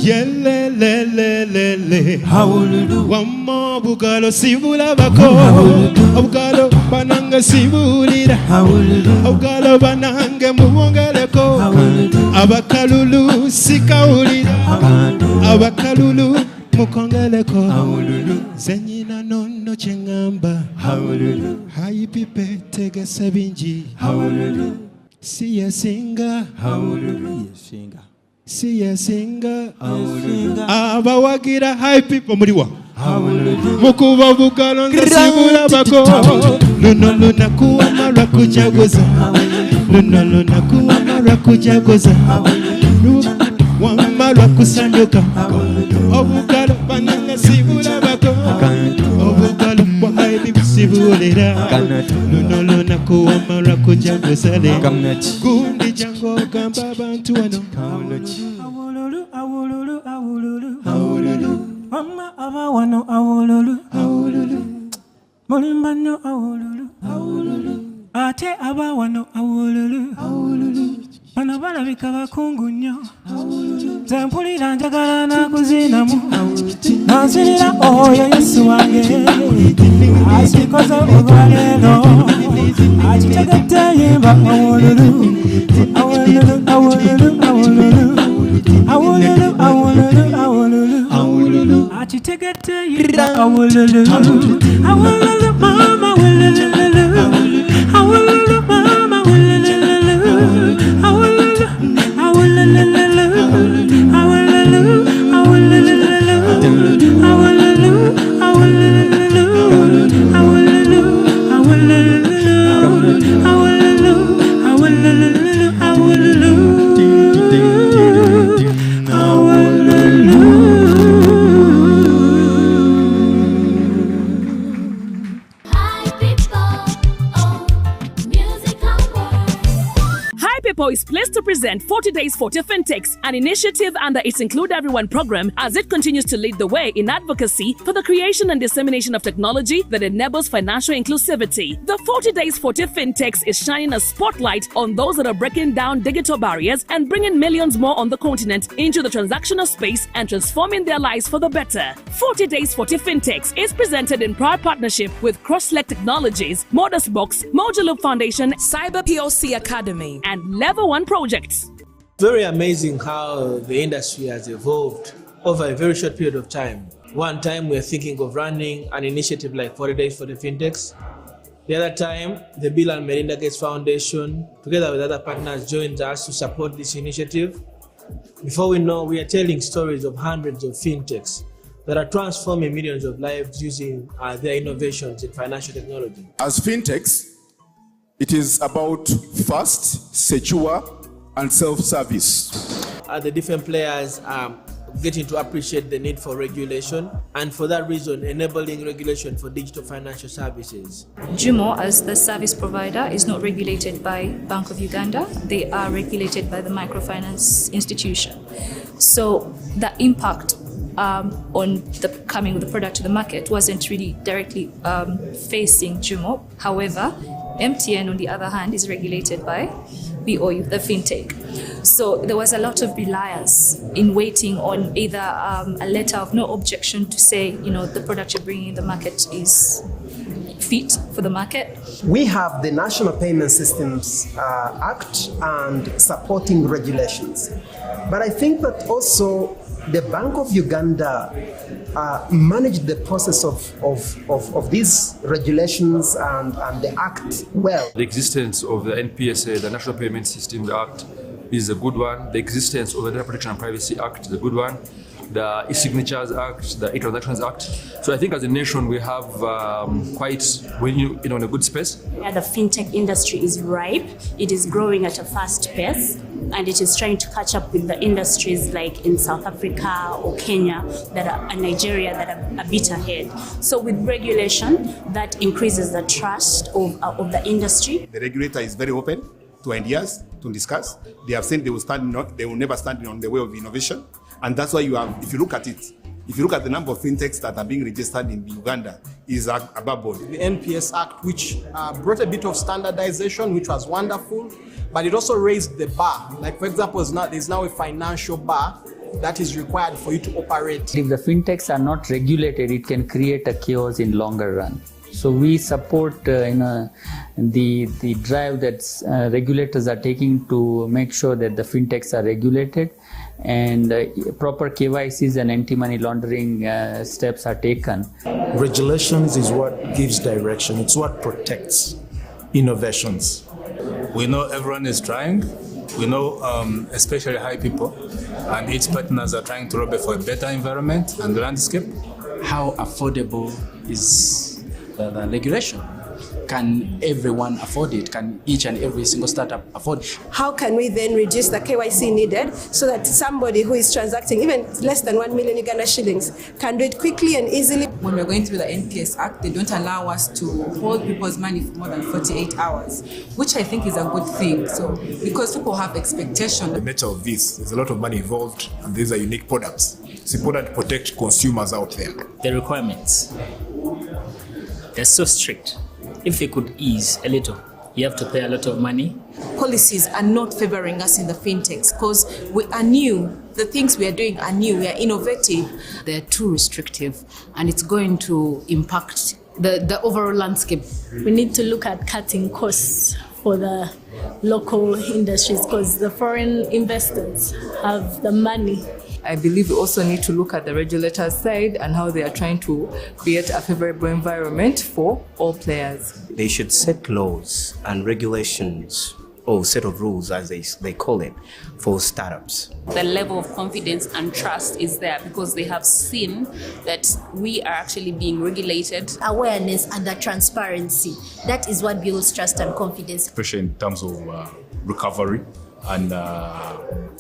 Yelelelelele wamma bugalo sibulabako obugalo banange sibulira obugalo banange mubongereko abakalulu sikawulira abakalulu mukongeleko zenyina nono kyengamba HiPipo tegese bingi siyesinga siyesinga abawagira HiPipo muliwa mukuba bugalo nze sibulabako luno lunaku amalwa kujaguza luno lunaku amalwa kujaguza wamalwa kusanyuka obugalo banange sibulabako obugalo bwa HiPipo sibulira luno lunaku amalwa kujaguza le gundi jango gamba abantu wano mama abawano awololu mulimbano awololu ate abawano awololu bano balabika bakungu nnyo nze mpulira njagala nakuzinamu nanzirira oyo yesu wange akikoze olwaleero akitegedde yimba awololu awololu awololu awololu awololu awololu awololu akitegedde yimba awololu awololu mama awololu awololu mama awololu awololu awololu awololu awololu awololu HiPipo is pleased to present 40 Days 40 FinTechs, an initiative under its Include Everyone program as it continues to lead the way in advocacy for the creation and dissemination of technology that enables financial inclusivity. The 40 Days 40 FinTechs is shining a spotlight on those that are breaking down digital barriers and bringing millions more on the continent into the transactional space and transforming their lives for the better. 40 Days 40 FinTechs is presented in proud partnership with Cross-Select Technologies, Modusbox, Moduloop Foundation, Cyber POC Academy, and Level 1 Projects. Very amazing how the industry has evolved over a very short period of time. One time we are thinking of running an initiative like 40 Days for the FinTechs. The other time, the Bill and Melinda Gates Foundation, together with other partners, joined us to support this initiative. Before we know, we are telling stories of hundreds of FinTechs that are transforming millions of lives using their innovations in financial technology. As FinTechs, it is about fast, secure, and self-service. The different players are getting to appreciate the need for regulation, and for that reason, enabling regulation for digital financial services. Jumo, as the service provider, is not regulated by Bank of Uganda. They are regulated by the microfinance institution. So the impact on the coming of the product to the market wasn't really directly facing Jumo. However, MTN, on the other hand, is regulated by BOU, the FinTech. So there was a lot of reliance in waiting on either a letter of no objection to say, the product you're bringing in the market is fit for the market. We have the National Payment Systems Act and supporting regulations. But I think that also the Bank of Uganda managed the process of these regulations and the Act well. The existence of the NPSA, the National Payment Systems Act, is a good one. The existence of the Data Protection and Privacy Act is a good one. The E-Signatures Act, the E-Transactions Act. So I think as a nation we have in a good space. Yeah, the fintech industry is ripe. It is growing at a fast pace, and it is trying to catch up with the industries like in South Africa or Kenya and Nigeria that are a bit ahead. So with regulation, that increases the trust of the industry. The regulator is very open to ideas, to discuss. They have said they will never stand on the way of innovation. And that's why if you look at the number of fintechs that are being registered in Uganda, is above board. The NPS Act, which brought a bit of standardization, which was wonderful, but it also raised the bar. Like, for example, there's now a financial bar that is required for you to operate. If the fintechs are not regulated, it can create a chaos in longer run. So we support the drive that regulators are taking to make sure that the fintechs are regulated and proper KYCs and anti-money laundering steps are taken. Regulations is what gives direction. It's what protects innovations. We know everyone is trying. We know especially HiPipo and its partners are trying to lobby for a better environment and landscape. How affordable is the regulation? Can everyone afford it? Can each and every single startup afford it? How can we then reduce the KYC needed so that somebody who is transacting even less than 1 million Uganda shillings can do it quickly and easily? When we're going through the NPS Act, they don't allow us to hold people's money for more than 48 hours, which I think is a good thing. So, because people have expectation. The nature of this, there's a lot of money involved, and these are unique products. It's important to protect consumers out there. The requirements, they're so strict. If they could ease a little, you have to pay a lot of money. Policies are not favoring us in the fintechs because we are new. The things we are doing are new, we are innovative. They're too restrictive and it's going to impact the overall landscape. We need to look at cutting costs for the local industries because the foreign investors have the money. I believe we also need to look at the regulator side and how they are trying to create a favorable environment for all players. They should set laws and regulations or set of rules, as they call it, for startups. The level of confidence and trust is there because they have seen that we are actually being regulated. Awareness and the transparency, that is what builds trust and confidence. Especially in terms of recovery and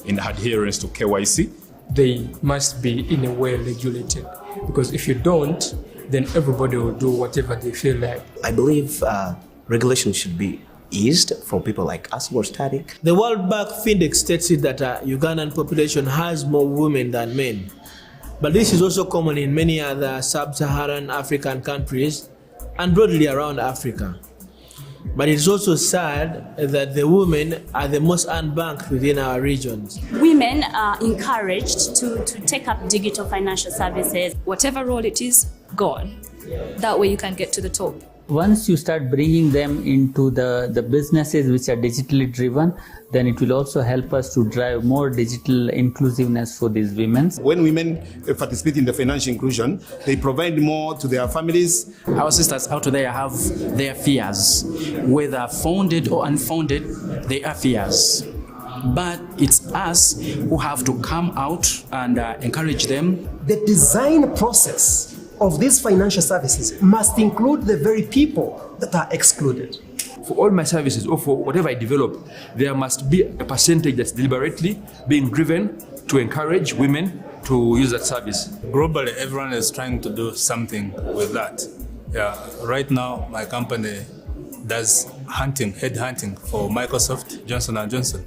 in adherence to KYC. They must be in a way regulated because if you don't, then everybody will do whatever they feel like. I believe regulation should be eased for people like us who are studying. The World Bank FinTech states it that Ugandan population has more women than men. But this is also common in many other sub-Saharan African countries and broadly around Africa. But it's also sad that the women are the most unbanked within our regions. Women are encouraged to take up digital financial services. Whatever role it is, go on. That way you can get to the top. Once you start bringing them into the businesses which are digitally driven, then it will also help us to drive more digital inclusiveness for these women. When women participate in the financial inclusion, they provide more to their families. Our sisters out there have their fears. Whether founded or unfounded, they are fears. But it's us who have to come out and encourage them. The design process of these financial services must include the very people that are excluded. For all my services or for whatever I develop, there must be a percentage that's deliberately being driven to encourage women to use that service. Globally, everyone is trying to do something with that. Yeah, right now, my company does head hunting for Microsoft, Johnson & Johnson.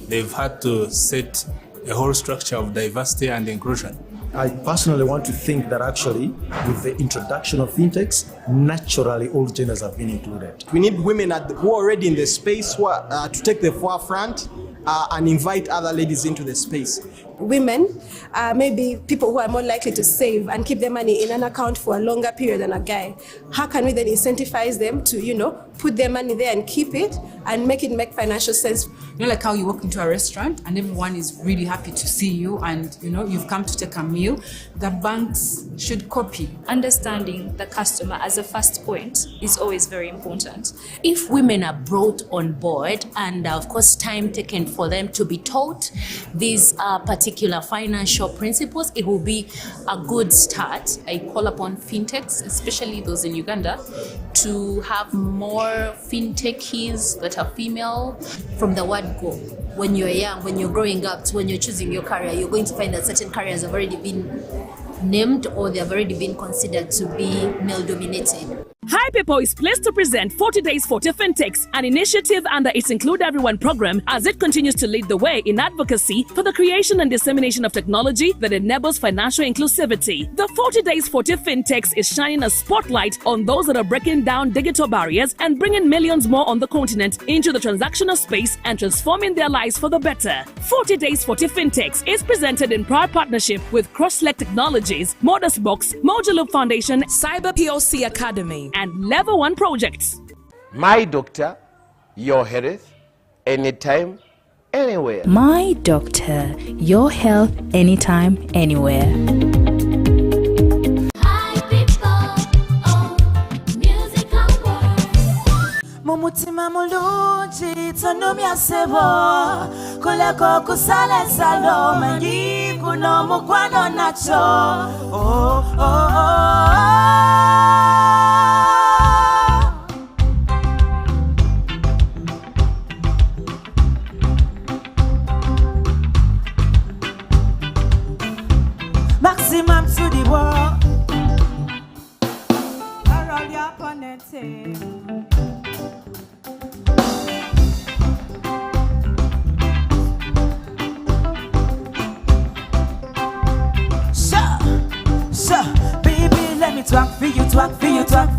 They've had to set a whole structure of diversity and inclusion. I personally want to think that actually, with the introduction of fintechs, naturally all genders have been included. We need women who are already in the space to take the forefront and invite other ladies into the space. women, maybe people who are more likely to save and keep their money in an account for a longer period than a guy. How can we then incentivize them to, put their money there and keep it and make financial sense? Like how you walk into a restaurant and everyone is really happy to see you and, you've come to take a meal. The banks should copy. Understanding the customer as a first point is always very important. If women are brought on board and of course time taken for them to be taught these particular financial principles, it will be a good start. I call upon fintechs, especially those in Uganda, to have more fintechies that are female. From the word go, when you're young, when you're growing up, to when you're choosing your career, you're going to find that certain careers have already been named or they have already been considered to be male-dominated. HiPipo is pleased to present 40 Days 40 FinTechs, an initiative under its Include Everyone program as it continues to lead the way in advocacy for the creation and dissemination of technology that enables financial inclusivity. The 40 Days 40 FinTechs is shining a spotlight on those that are breaking down digital barriers and bringing millions more on the continent into the transactional space and transforming their lives for the better. 40 Days 40 FinTechs is presented in proud partnership with Cross-Select Technologies, Modus Box, Mojo Foundation, Cyber POC Academy, and Level 1 Projects. My doctor, your health, anytime, anywhere. My doctor, your health, anytime, anywhere. Mumutima mulungi tonomya sebo kuleko kusale salo manyi kuno mukwano nacho Maximum to the world Arol ya ponete Talk for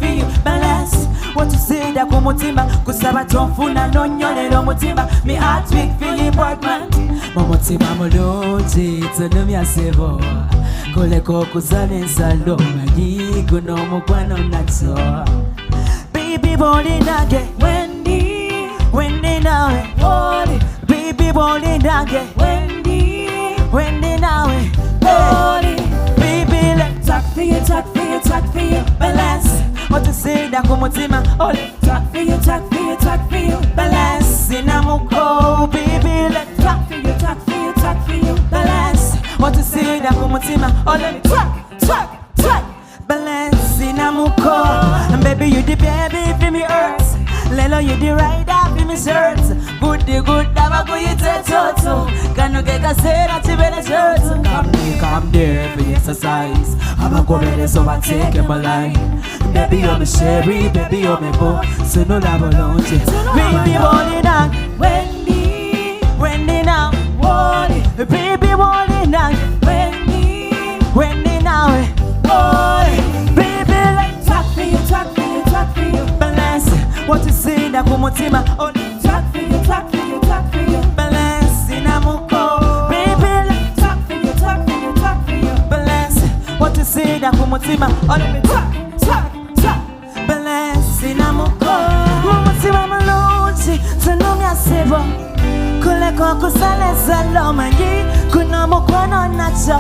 you, balance. What you say that kumutimba kusaba tonfuna nonyolero mutimba. Me heart weak for you, Portman. Mumutima mulungi tonomya sebo koleko kusale salo manyi kuno mukwano nacho. Baby boli nage Wendy nawe Woli. Baby boli nage Wendy nawe Woli. Baby let's talk for you, balance. What you say that kumutima only talk for you, balance. Inamuko, baby, let's talk for you, balance. What you say that kumutima only talk, balance. Inamuko, and baby you the baby for me hurts. Lelo you the rider for me shirts. Good, never go you take toto. Can you get a set at the shirts? Come there for exercise. I'm a go ready so I take him alive. Baby you're my sherry, baby you're my boy. So no love alone. Baby Wally now, Wendy now, Wally. Baby Wally now, Wendy now, Wally. Baby let's talk for you, balance. What you say that kumutima only talk for you, balance. Inamuko, baby let's talk for you, balance. What you say that kumutima only talk, balance. Inamuko, kumutima mulungi tonomya sebo kuleko kusale salo manyi kuno mukwano nacho.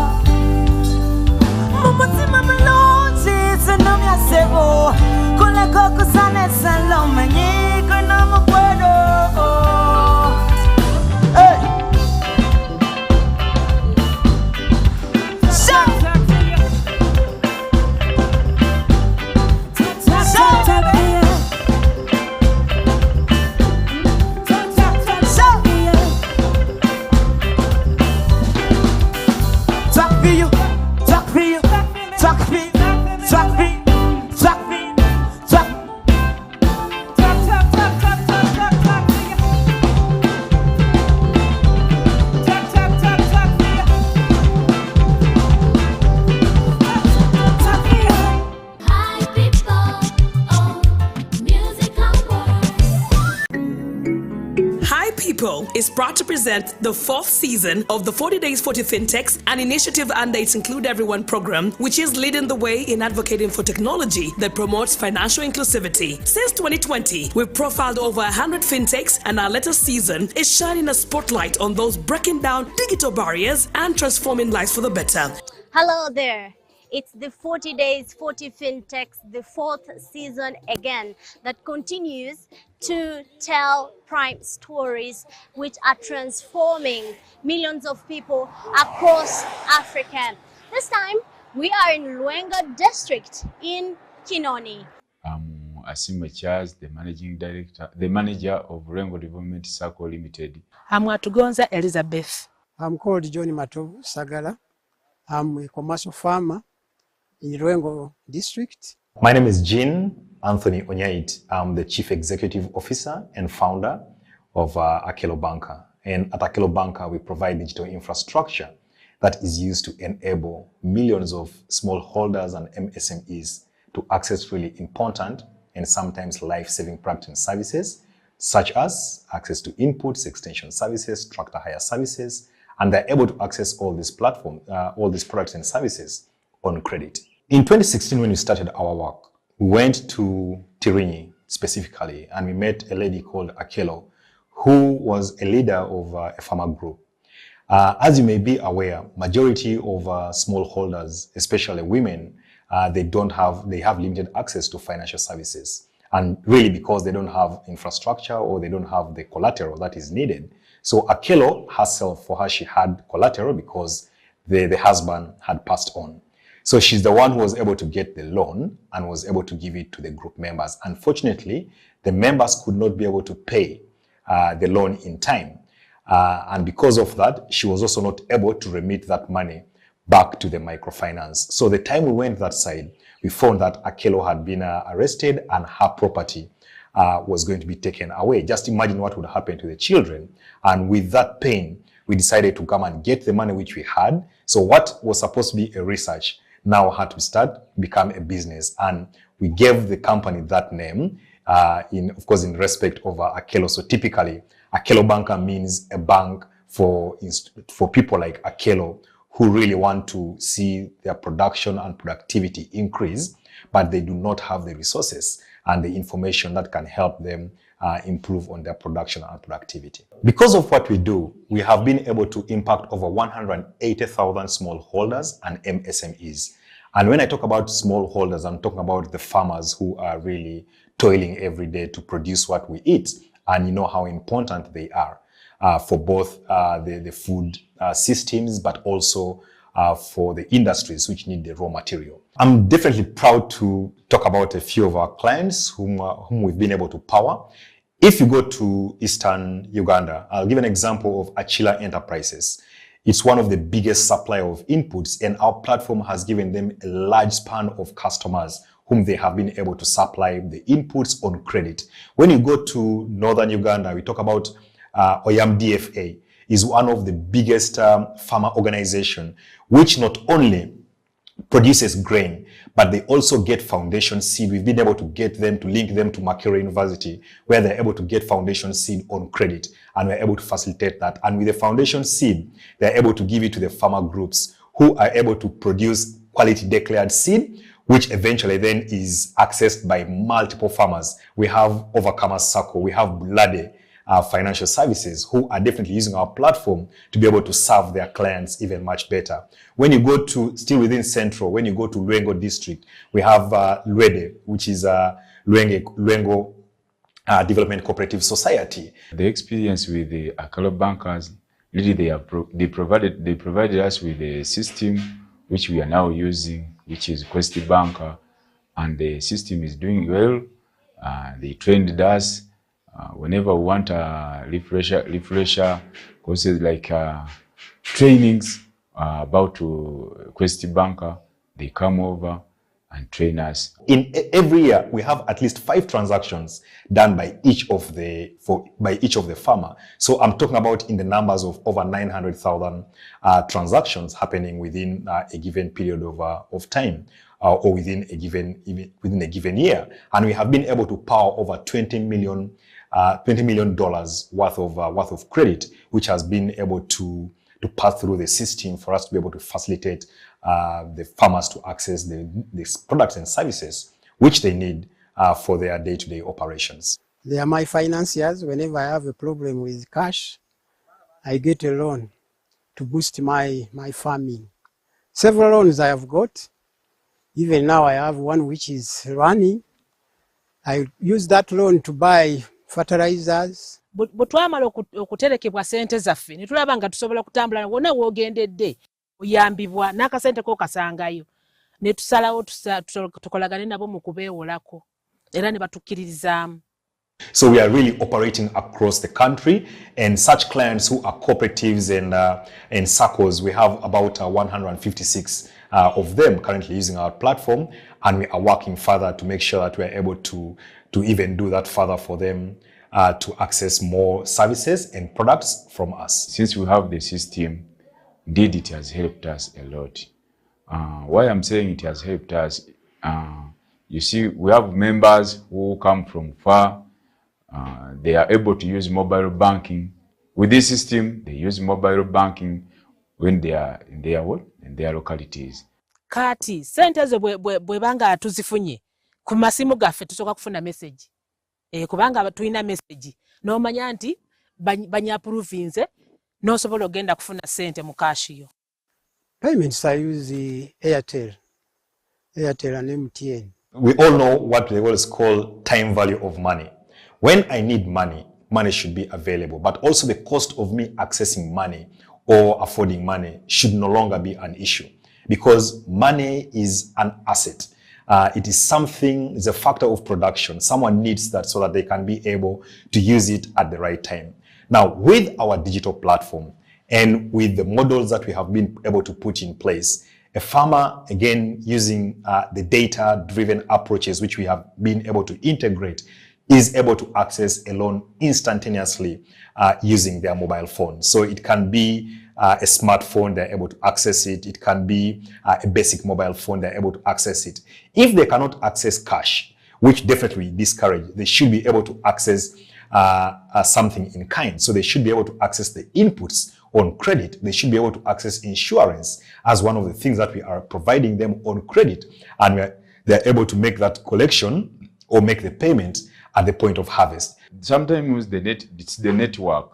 Mumutima mulungi tonomya sebo kuleko kusale salo manyi kuno mukwano. HiPipo is proud to present the 4th season of the 40 Days 40 FinTechs, an initiative under its Include Everyone program, which is leading the way in advocating for technology that promotes financial inclusivity. Since 2020, we've profiled over 100 FinTechs, and our latest season is shining a spotlight on those breaking down digital barriers and transforming lives for the better. Hello there. It's the 40 Days 40 FinTechs, the 4th season again, that continues to tell prime stories which are transforming millions of people across Africa. This time, we are in Luenga district in Kinoni. Asima Charles, the managing director, the manager of Rengo Development Circle Limited. I'm Watugonza Elizabeth. I'm called Johnny Matovu Sagala. I'm a commercial farmer in Rengo district. My name is Jean Anthony Onyait. I'm the Chief Executive Officer and founder of Akelo Banker. And at Akelo Banker, we provide digital infrastructure that is used to enable millions of smallholders and MSMEs to access really important and sometimes life-saving products and services, such as access to inputs, extension services, tractor hire services, and they're able to access all these platforms, all these products and services on credit. In 2016, when we started our work, we went to Tirinyi specifically, and we met a lady called Akelo, who was a leader of a farmer group. As you may be aware, majority of smallholders, especially women, they have limited access to financial services. And really because they don't have infrastructure or they don't have the collateral that is needed. So Akelo herself, for her, she had collateral because the husband had passed on. So she's the one who was able to get the loan and was able to give it to the group members. Unfortunately, the members could not be able to pay the loan in time. And because of that, she was also not able to remit that money back to the microfinance. So the time we went that side, we found that Akelo had been arrested and her property was going to be taken away. Just imagine what would happen to the children. And with that pain, we decided to come and get the money which we had. So what was supposed to be a research now had to become a business. And we gave the company that name, of course, in respect of Akelo. So typically, Akelo Banker means a bank for people like Akelo who really want to see their production and productivity increase, but they do not have the resources and the information that can help them improve on their production and productivity. Because of what we do, we have been able to impact over 180,000 smallholders and MSMEs. And when I talk about smallholders, I'm talking about the farmers who are really toiling every day to produce what we eat. And you know how important they are for both the food systems, but also for the industries which need the raw material. I'm definitely proud to talk about a few of our clients whom we've been able to power. If you go to Eastern Uganda, I'll give an example of Achila Enterprises. It's one of the biggest supplier of inputs, and our platform has given them a large span of customers whom they have been able to supply the inputs on credit. When you go to Northern Uganda, we talk about Oyam DFA is one of the biggest farmer organization, which not only produces grain, but they also get foundation seed. We've been able to get them, to link them to Makerere University, where they're able to get foundation seed on credit, and we're able to facilitate that. And with the foundation seed, they're able to give it to the farmer groups who are able to produce quality declared seed, which eventually then is accessed by multiple farmers. We have Overcomers Circle, we have Bulade Financial Services, who are definitely using our platform to be able to serve their clients even much better. When you go to, still within Central, when you go to Luengo District, we have Luede, which is Luengo Development Cooperative Society. The experience with the Akelo Bankers, really they provided us with a system which we are now using, which is Quest Banker, and the system is doing well. They trained us. Whenever we want a refresher courses like trainings about to Quest Banker, they come over and train us. In every year, we have at least 5 transactions done by each of the farmer. So I'm talking about in the numbers of over 900,000 transactions happening within a given period of time. Or within a given year. And we have been able to power over 20 million $20 million worth of credit, which has been able to pass through the system for us to be able to facilitate the farmers to access the products and services which they need for their day-to-day operations. They are my financiers. Whenever I have a problem with cash, I get a loan to boost my farming. Several loans I have got. Even now I have one which is running. I use that loan to buy fertilizers. Butwamala okuterekebwa sente zaffe ne tulaba nga tusobola kutambula wonna w'ogendedde oyambibwa n'akasente ko kasangayo ne tusalawo tukolagane nabo mu kubeewolako era ne batukkiririzaamu. So we are really operating across the country, and such clients who are cooperatives and SACCOs, we have about 156 of them currently using our platform, and we are working further to make sure that we are able to even do that further for them to access more services and products from us. Since we have the system, indeed it has helped us a lot. Why I'm saying it has helped us, you see, we have members who come from far. They are able to use mobile banking. With this system, they use mobile banking when they are in their localities. Kati sente ezo bwebanga tuzifunye ku masimu gaffe tusoka kufuna message. Kubanga tulina message n'omanya nti banyapprovinze n'osobola ogenda kufuna sente mu cash yo. Payments I use Airtel and MTN. We all know what they always call time value of money. When I need money, money should be available, but also the cost of me accessing money or affording money should no longer be an issue, because money is an asset. It is something, it's a factor of production. Someone needs that so that they can be able to use it at the right time. Now, with our digital platform and with the models that we have been able to put in place, a farmer, again, using the data-driven approaches which we have been able to integrate, is able to access a loan instantaneously using their mobile phone. So it can be a smartphone, they're able to access it. It can be a basic mobile phone, they're able to access it. If they cannot access cash, which definitely we discourage, they should be able to access something in kind. So they should be able to access the inputs on credit. They should be able to access insurance as one of the things that we are providing them on credit. And they're able to make that collection or make the payment at the point of harvest. Sometimes it's the network.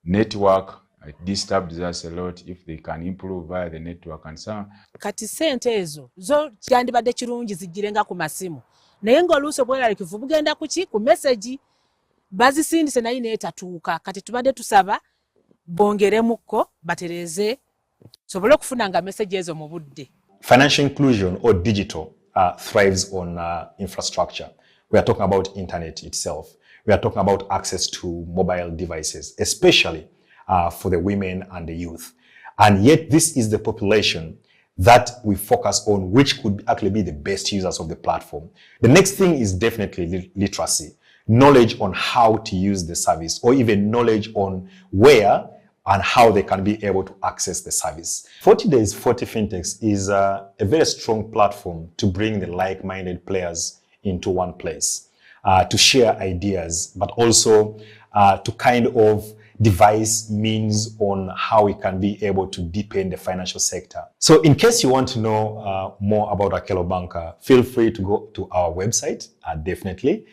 It disturbs us a lot. If they can improve via the network and so on. Kati sente ezo zo kyandibadde kirungi zigirenga ku masimu naye ng'oluusi obweralikivu bugenda ku message bazisindise naye neetatuuka. Kati tubadde tusaba bongeremukko batereze sobole okufuna nga message ezo mu budde. Financial inclusion or digital thrives on infrastructure. We are talking about internet itself. We are talking about access to mobile devices, especially for the women and the youth. And yet this is the population that we focus on, which could actually be the best users of the platform. The next thing is definitely literacy, knowledge on how to use the service, or even knowledge on where and how they can be able to access the service. 40 Days, 40 FinTechs is a very strong platform to bring the like-minded players into one place, to share ideas, but also to kind of devise means on how we can be able to deepen the financial sector. So in case you want to know more about Akelo Banka, feel free to go to our website, definitely,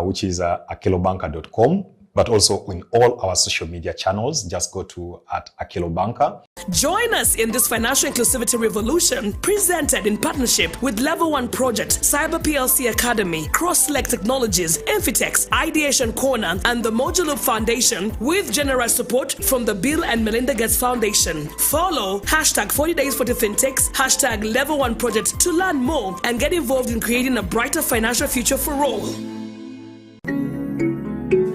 which is akelobanka.com. But also in all our social media channels, just go to @Akelo Banka. Join us in this financial inclusivity revolution, presented in partnership with Level 1 Project, Cyber PLC Academy, Cross-Select Technologies, FinTech, Ideation Corner, and the Modulo Foundation, with generous support from the Bill and Melinda Gates Foundation. Follow #40 Days 40 FinTechs, Level 1 Project to learn more and get involved in creating a brighter financial future for all.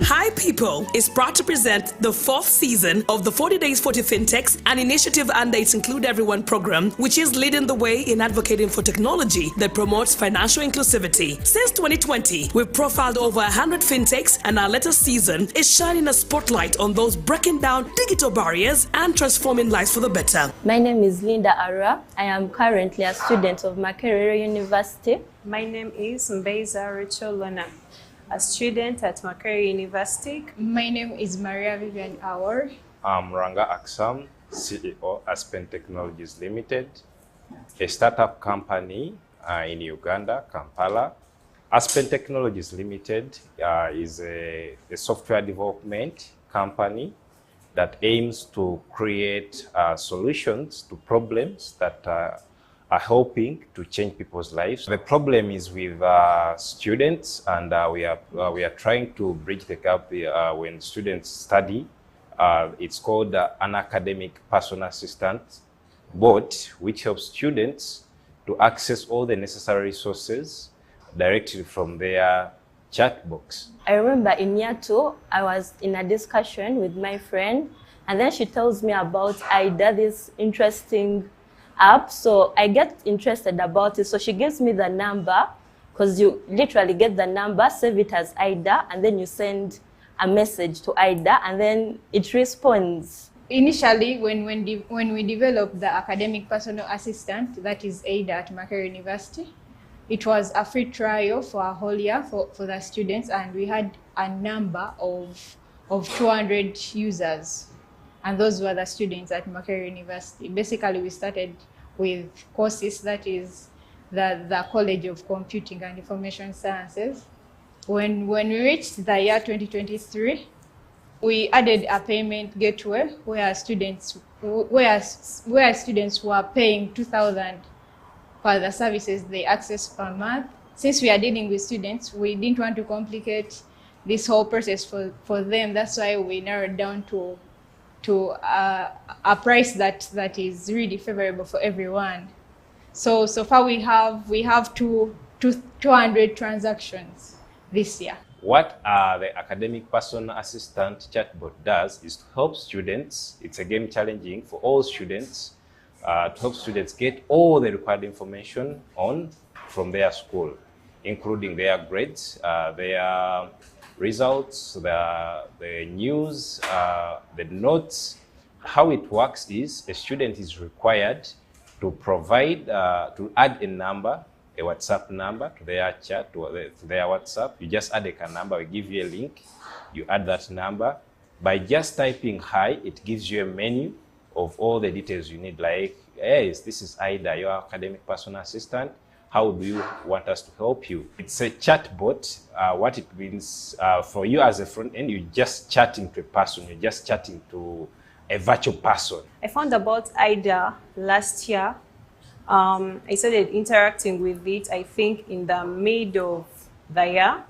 HiPipo is proud to present the 4th season of the 40 Days 40 FinTechs, an initiative under its Include Everyone program, which is leading the way in advocating for technology that promotes financial inclusivity. Since 2020, we've profiled over 100 FinTechs, and our latest season is shining a spotlight on those breaking down digital barriers and transforming lives for the better. My name is Linda Ara. I am currently a student of Makerere University. My name is Mbeza Rachel Lona. a student at Makerere University. My name is Maria Vivian Aur. I'm Ranga Aksam, CEO Aspen Technologies Limited, a startup company in Uganda, Kampala. Aspen Technologies Limited is a software development company that aims to create solutions to problems that are helping to change people's lives. The problem is with students, and we are trying to bridge the gap when students study. It's called an academic personal assistant bot, which helps students to access all the necessary resources directly from their chat box. I remember in year 2, I was in a discussion with my friend, and then she tells me about IDA, this interesting app. So I get interested about it. So she gives me the number, because you literally get the number, save it as IDA, and then you send a message to IDA, and then it responds. Initially, when we developed the academic personal assistant, that is AIDA at Makerere University, it was a free trial for a whole year for the students, and we had a number of 200 users, and those were the students at Makerere University. Basically, we started with courses, that is the College of Computing and Information Sciences. When we reached the year 2023, we added a payment gateway where students were paying 2,000 for the services they access per month. Since we are dealing with students, we didn't want to complicate this whole process for them. That's why we narrowed down to a price that is really favorable for everyone. So far we have 200 transactions this year. What the academic personal assistant chatbot does is to help students. It's again challenging for all students, to help students get all the required information from their school, including their grades, their results, the news, the notes. How it works is a student is required to provide, to add a number, a WhatsApp number to their chat, to their WhatsApp. You just add a number, we give you a link, you add that number. By just typing hi, it gives you a menu of all the details you need, like, hey, this is Ida, your academic personal assistant. How do you want us to help you? It's a chat bot. What it means for you as a front end, you're just chatting to a person, you're just chatting to a virtual person. I found about IDA last year. I started interacting with it, I think, in the mid of the year.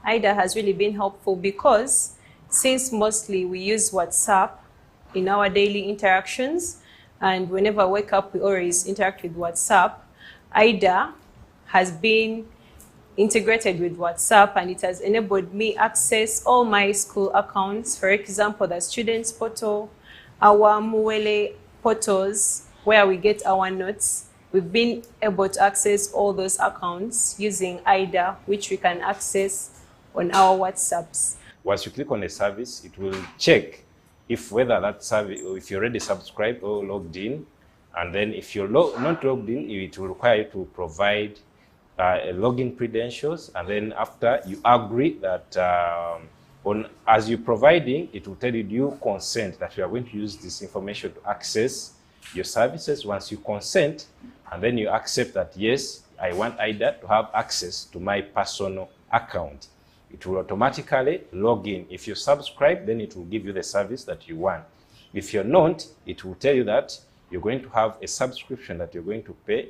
IDA has really been helpful because since mostly we use WhatsApp in our daily interactions, and whenever I wake up, we always interact with WhatsApp, IDA has been integrated with WhatsApp, and it has enabled me access all my school accounts. For example, the students portal, our Muwele portals, where we get our notes. We've been able to access all those accounts using IDA, which we can access on our WhatsApps. Once you click on a service, it will check if whether that service, or if you're already subscribed or logged in. And then if you're not logged in, it will require you to provide login credentials. And then after you agree that as you're providing, it will tell you, do you consent that you are going to use this information to access your services? Once you consent, and then you accept that, yes, I want IDA to have access to my personal account, it will automatically log in. If you subscribe, then it will give you the service that you want. If you're not, it will tell you that you're going to have a subscription that you're going to pay.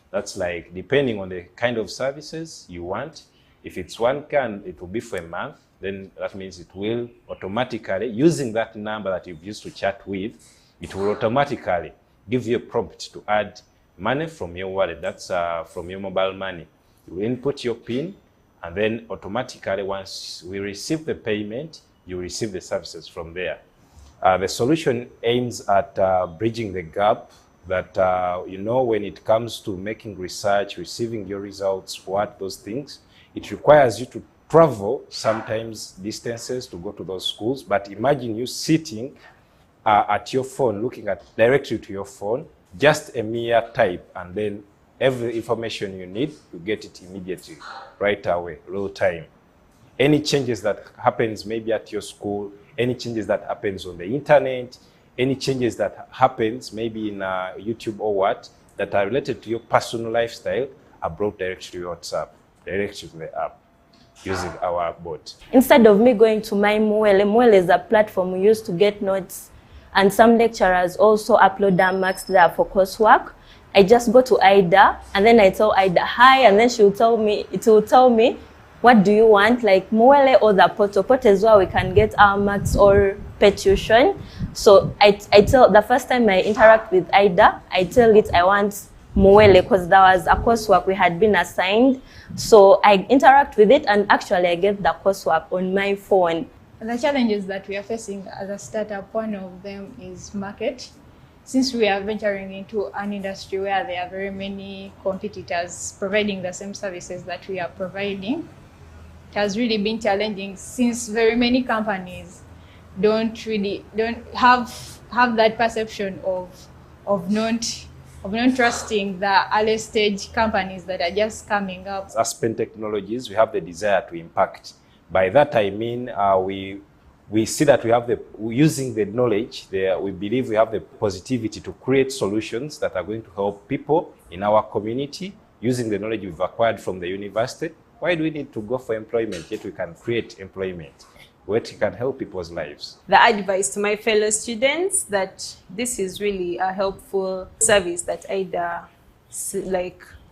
That's like, depending on the kind of services you want. If it's 1K, it will be for a month. Then that means it will automatically, using that number that you've used to chat with, it will automatically give you a prompt to add money from your wallet. That's from your mobile money. You will input your PIN, and then automatically, once we receive the payment, you receive the services from there. The solution aims at bridging the gap that, when it comes to making research, receiving your results, those things, it requires you to travel sometimes distances to go to those schools. But imagine you sitting at your phone, looking directly to your phone, just a mere type, and then every information you need, you get it immediately, right away, real time. Any changes that happens maybe at your school, any changes that happens on the internet, any changes that happens maybe in YouTube or what, that are related to your personal lifestyle are brought directly to your WhatsApp, directly to the app, using our bot. Instead of me going to my Mwele is a platform we use to get notes, and some lecturers also upload their marks there for coursework. I just go to Ida, and then I tell Ida hi, and then it will tell me, what do you want, like Mwele or the Poto? Poto is where we can get our marks or pay tuition. So I tell, the first time I interact with Ida, I tell it I want Mwele because there was a coursework we had been assigned. So I interact with it, and actually I get the coursework on my phone. The challenges that we are facing as a startup, one of them is market. Since we are venturing into an industry where there are very many competitors providing the same services that we are providing, it has really been challenging since very many companies don't have that perception of not trusting the early stage companies that are just coming up. As Pen Technologies, we have the desire to impact. By that I mean we see that using the knowledge, we believe we have the positivity to create solutions that are going to help people in our community using the knowledge we've acquired from the university. Why do we need to go for employment, yet we can create employment, which can help people's lives? The advice to my fellow students that this is really a helpful service that Ida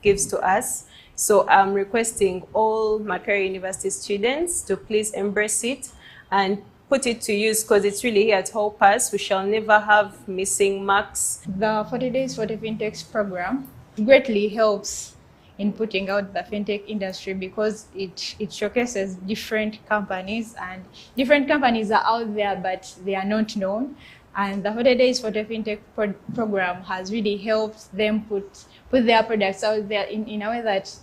gives to us. So I'm requesting all Makerere University students to please embrace it and put it to use, because it's really here to help us. We shall never have missing marks. The 40 Days 40 FinTechs program greatly helps in putting out the fintech industry because it showcases different companies, and different companies are out there but they are not known. And the 40 Days 40 FinTech program has really helped them put their products out there in a way that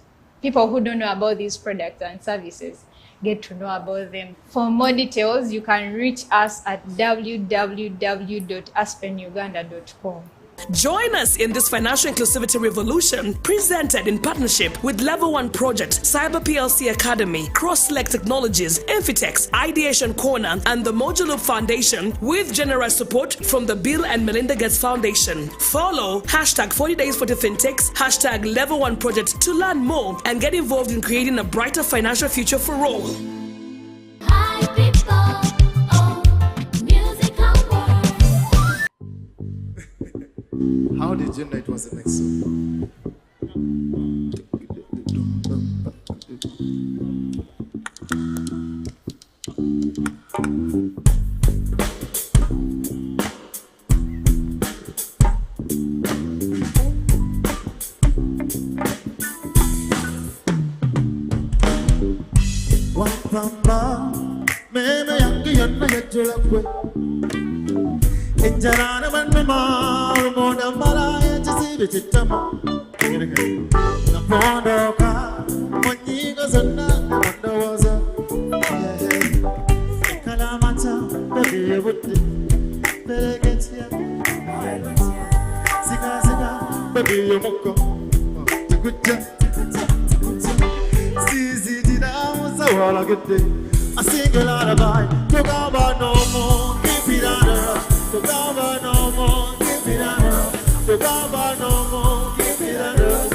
people who don't know about these products and services get to know about them. For more details, you can reach us at www.aspenuganda.com. Join us in this financial inclusivity revolution presented in partnership with Level 1 Project, Cyber PLC Academy, Cross-Select Technologies, Infitex, Ideation Corner, and the Modulo Foundation with generous support from the Bill and Melinda Gates Foundation. Follow hashtag 40 Days 40 FinTechs, hashtag Level 1 Project to learn more and get involved in creating a brighter financial future for all. HiPipo Music Awards. How did you know it was the next song? Injarana manma mona maraya chisibe chitama napondo ka monyigo zanna napondo kalamata baby would beregetia siga baby yomoko tukucha sisi dinamusa wala gute a single alibi to go no more keep it on. To cover no more, keep it under. To cover no more, keep it under.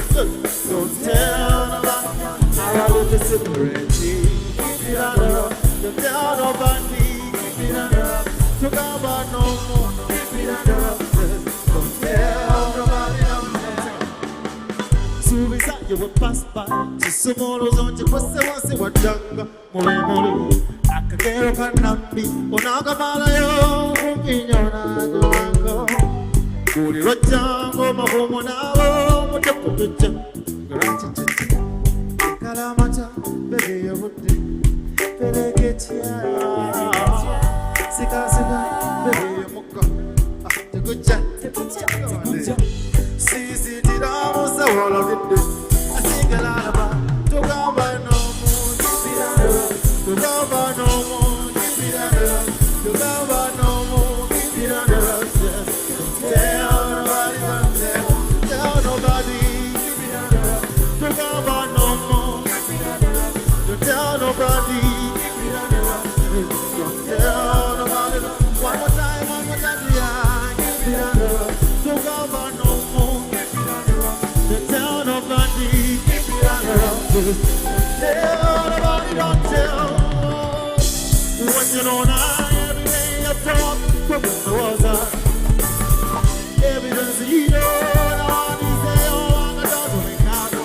Don't tell nobody how I look to separate. Keep it under. Don't tell nobody, keep it under. To cover no more, keep it under. Don't tell nobody. Suicide, you will pass by. So tomorrow's on your pussy, what's it, what younger? More. Akagero kanambi, onaga malayo, kuminyona dumango. Kuri rojango, mahomo nao, mutaputucha. Grachi chichi, kalamata, baby yamuti, pereketia. Sika, baby yamuka, tukucha. Sisi tiramo sa wala ginde, asinga lalaba, tugamba no more, tipirano. To cover no more, keep it under. To cover no more, keep it under. Tell nobody, tell nobody, keep it Tell nobody, don't tell. When you know now, every day you talk, but when there was evidence, you know, now you say, oh, I'm a dog, we can't go.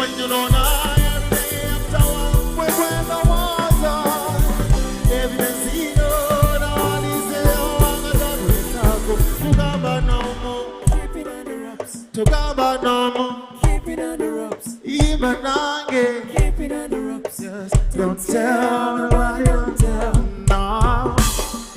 When you know now, every day you talk, but when there was evidence, you know, now you say, oh, I'm a dog, we can't go. To go back no more, keep it on the ropes. To go back no more, keep it on the ropes. Even again, keep it on the ropes. Yes. Don't tell nobody, don't tell. No,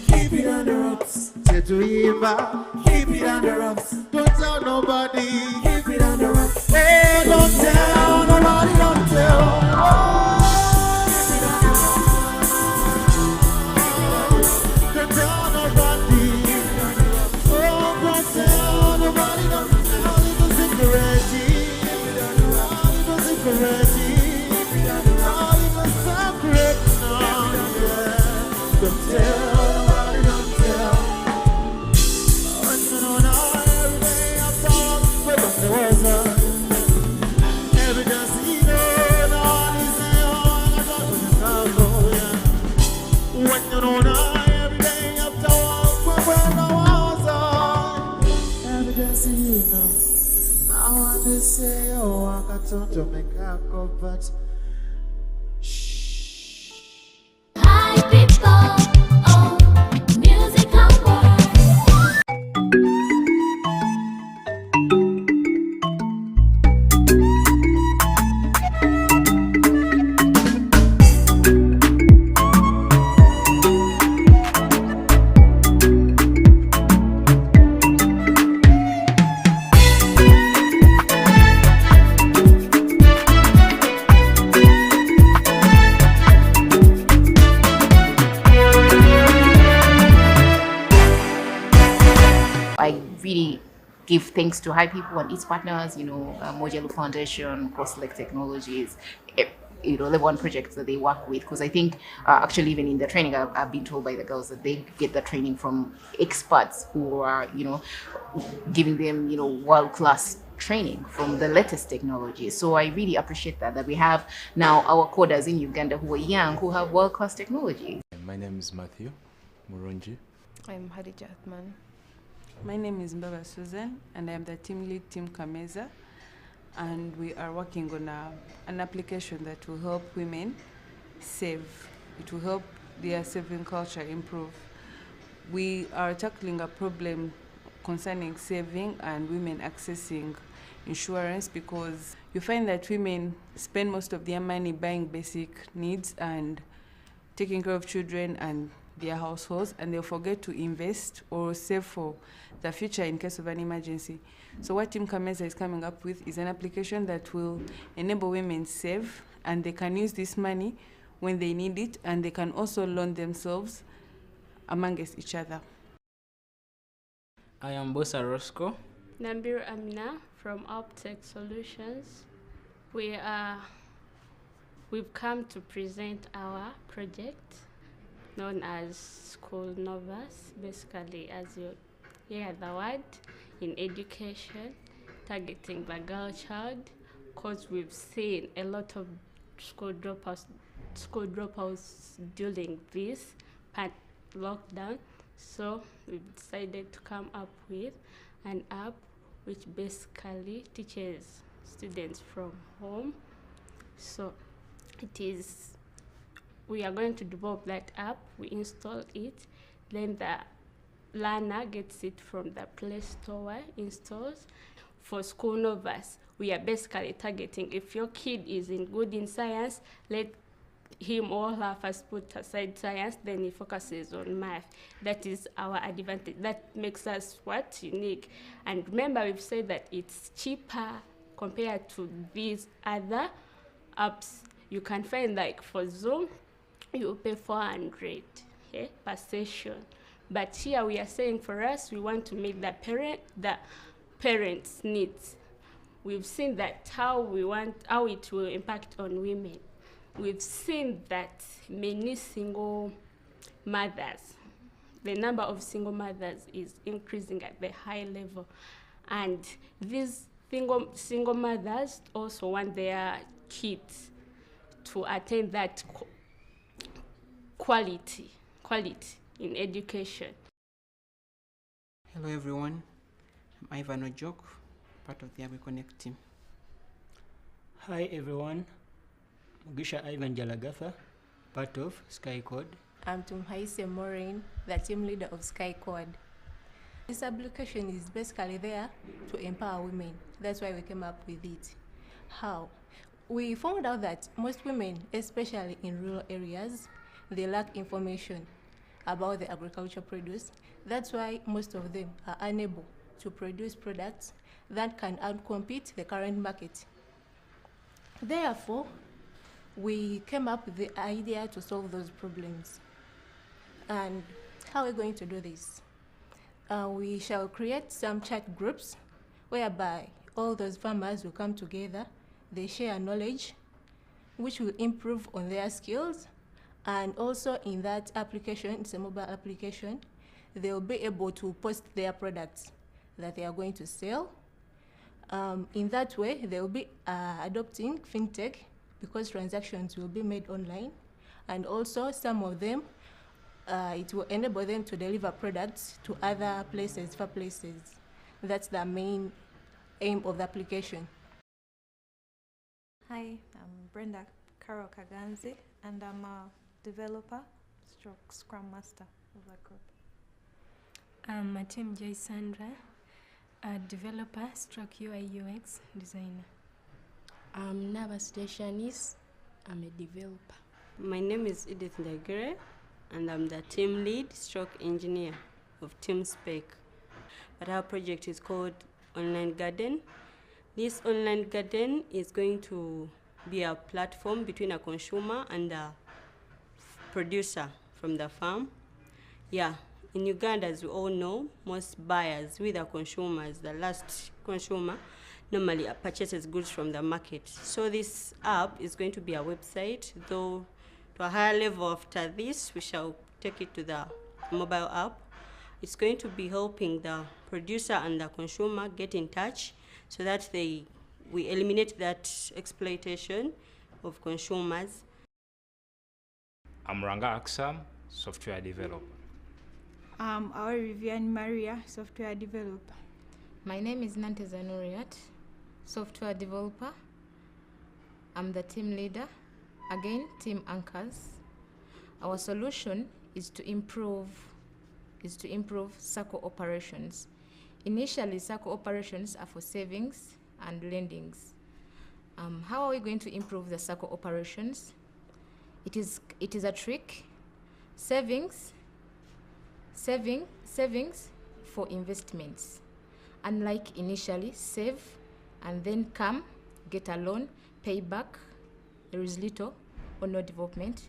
keep it on the ropes. Say to Eva, keep it on the ropes. Don't tell nobody, keep it on the ropes. Hey, don't tell nobody, don't tell. Oh, keep it on the ropes. Don't tell nobody. Oh, don't tell nobody, don't tell. Little secret. Little secret. Don't tell nobody, don't tell. When you know now, every day I talk, but there was evidence, you know, now they say, oh, I got to go, yeah. When you know now, every day I talk, but there was evidence, you know. Now they say, oh, I got to Jamaica, but HiPipo Music Awards. I really give thanks to HiPipo and its partners, you know, Mojelo Foundation, Cross-Select Technologies, you know, the one projects that they work with. Because I think actually even in the training, I've been told by the girls that they get the training from experts who are, you know, giving them, you know, world-class training from the latest technology. So I really appreciate that we have now our coders in Uganda who are young, who have world-class technology. My name is Matthew Murunji. I'm Hadija Athman. My name is Mbaba Susan, and I am the team lead, Team Kameza, and we are working on an application that will help women save. It will help their saving culture improve. We are tackling a problem concerning saving and women accessing insurance, because you find that women spend most of their money buying basic needs and taking care of children and their households, and they'll forget to invest or save for the future in case of an emergency. So what Team Kameza is coming up with is an application that will enable women save, and they can use this money when they need it, and they can also loan themselves amongst each other. I am Bosa Roscoe. Nambir Amina from Optech Solutions. We've come to present our project known as School Novas, basically, as you hear the word, in education, targeting the girl child, because we've seen a lot of school dropouts during this lockdown. So we've decided to come up with an app which basically teaches students from home. So we are going to develop that app, we install it, then the learner gets it from the Play Store, installs. For School Novas, we are basically targeting, if your kid is good in science, let him or her first put aside science, then he focuses on math. That is our advantage. That makes us unique. And remember, we've said that it's cheaper compared to these other apps. You can find, like for Zoom, you pay 400 per session. But here we are saying, for us, we want to meet the parents' needs. We've seen that how it will impact on women. We've seen that many single mothers, the number of single mothers is increasing at the high level. And these single mothers also want their kids to attain that quality in education. Hello everyone, I'm Ivan Ojok, part of the AgriConnect team. Hi everyone, Mugisha Ivan Jalagatha, part of SkyCode. I'm Tumhaise Maureen, the team leader of SkyCode. This application is basically there to empower women. That's why we came up with it. How? We found out that most women, especially in rural areas, they lack information about the agricultural produce. That's why most of them are unable to produce products that can outcompete the current market. Therefore, we came up with the idea to solve those problems. And how are we going to do this? We shall create some chat groups whereby all those farmers will come together, they share knowledge, which will improve on their skills. And also in that application, it's a mobile application, they'll be able to post their products that they are going to sell. In that way, they'll be adopting FinTech because transactions will be made online. And also some of them, it will enable them to deliver products to other places, far places. That's the main aim of the application. Hi, I'm Brenda Carol Kaganzi, and I'm a developer / Scrum Master of the group. I'm Matem J. Sandra, a developer / UI UX designer. I'm Navas Deshanis, I'm a developer. My name is Edith Ndagire, and I'm the team lead / engineer of Team Spec. But our project is called Online Garden. This online garden is going to be a platform between a consumer and a producer from the farm. Yeah, in Uganda, as we all know, most buyers, we the consumers, the last consumer, normally purchases goods from the market. So this app is going to be a website, though to a higher level after this, we shall take it to the mobile app. It's going to be helping the producer and the consumer get in touch so that we eliminate that exploitation of consumers. I'm Ranga Aksam, software developer. Our Vivian Maria, software developer. My name is Nante Zanuriat, software developer. I'm the team leader, again, team anchors. Our solution is to improve SACCO operations. Initially, SACCO operations are for savings and lendings. How are we going to improve the SACCO operations? It is a trick. Savings for investments. Unlike initially, save and then come, get a loan, pay back, there is little or no development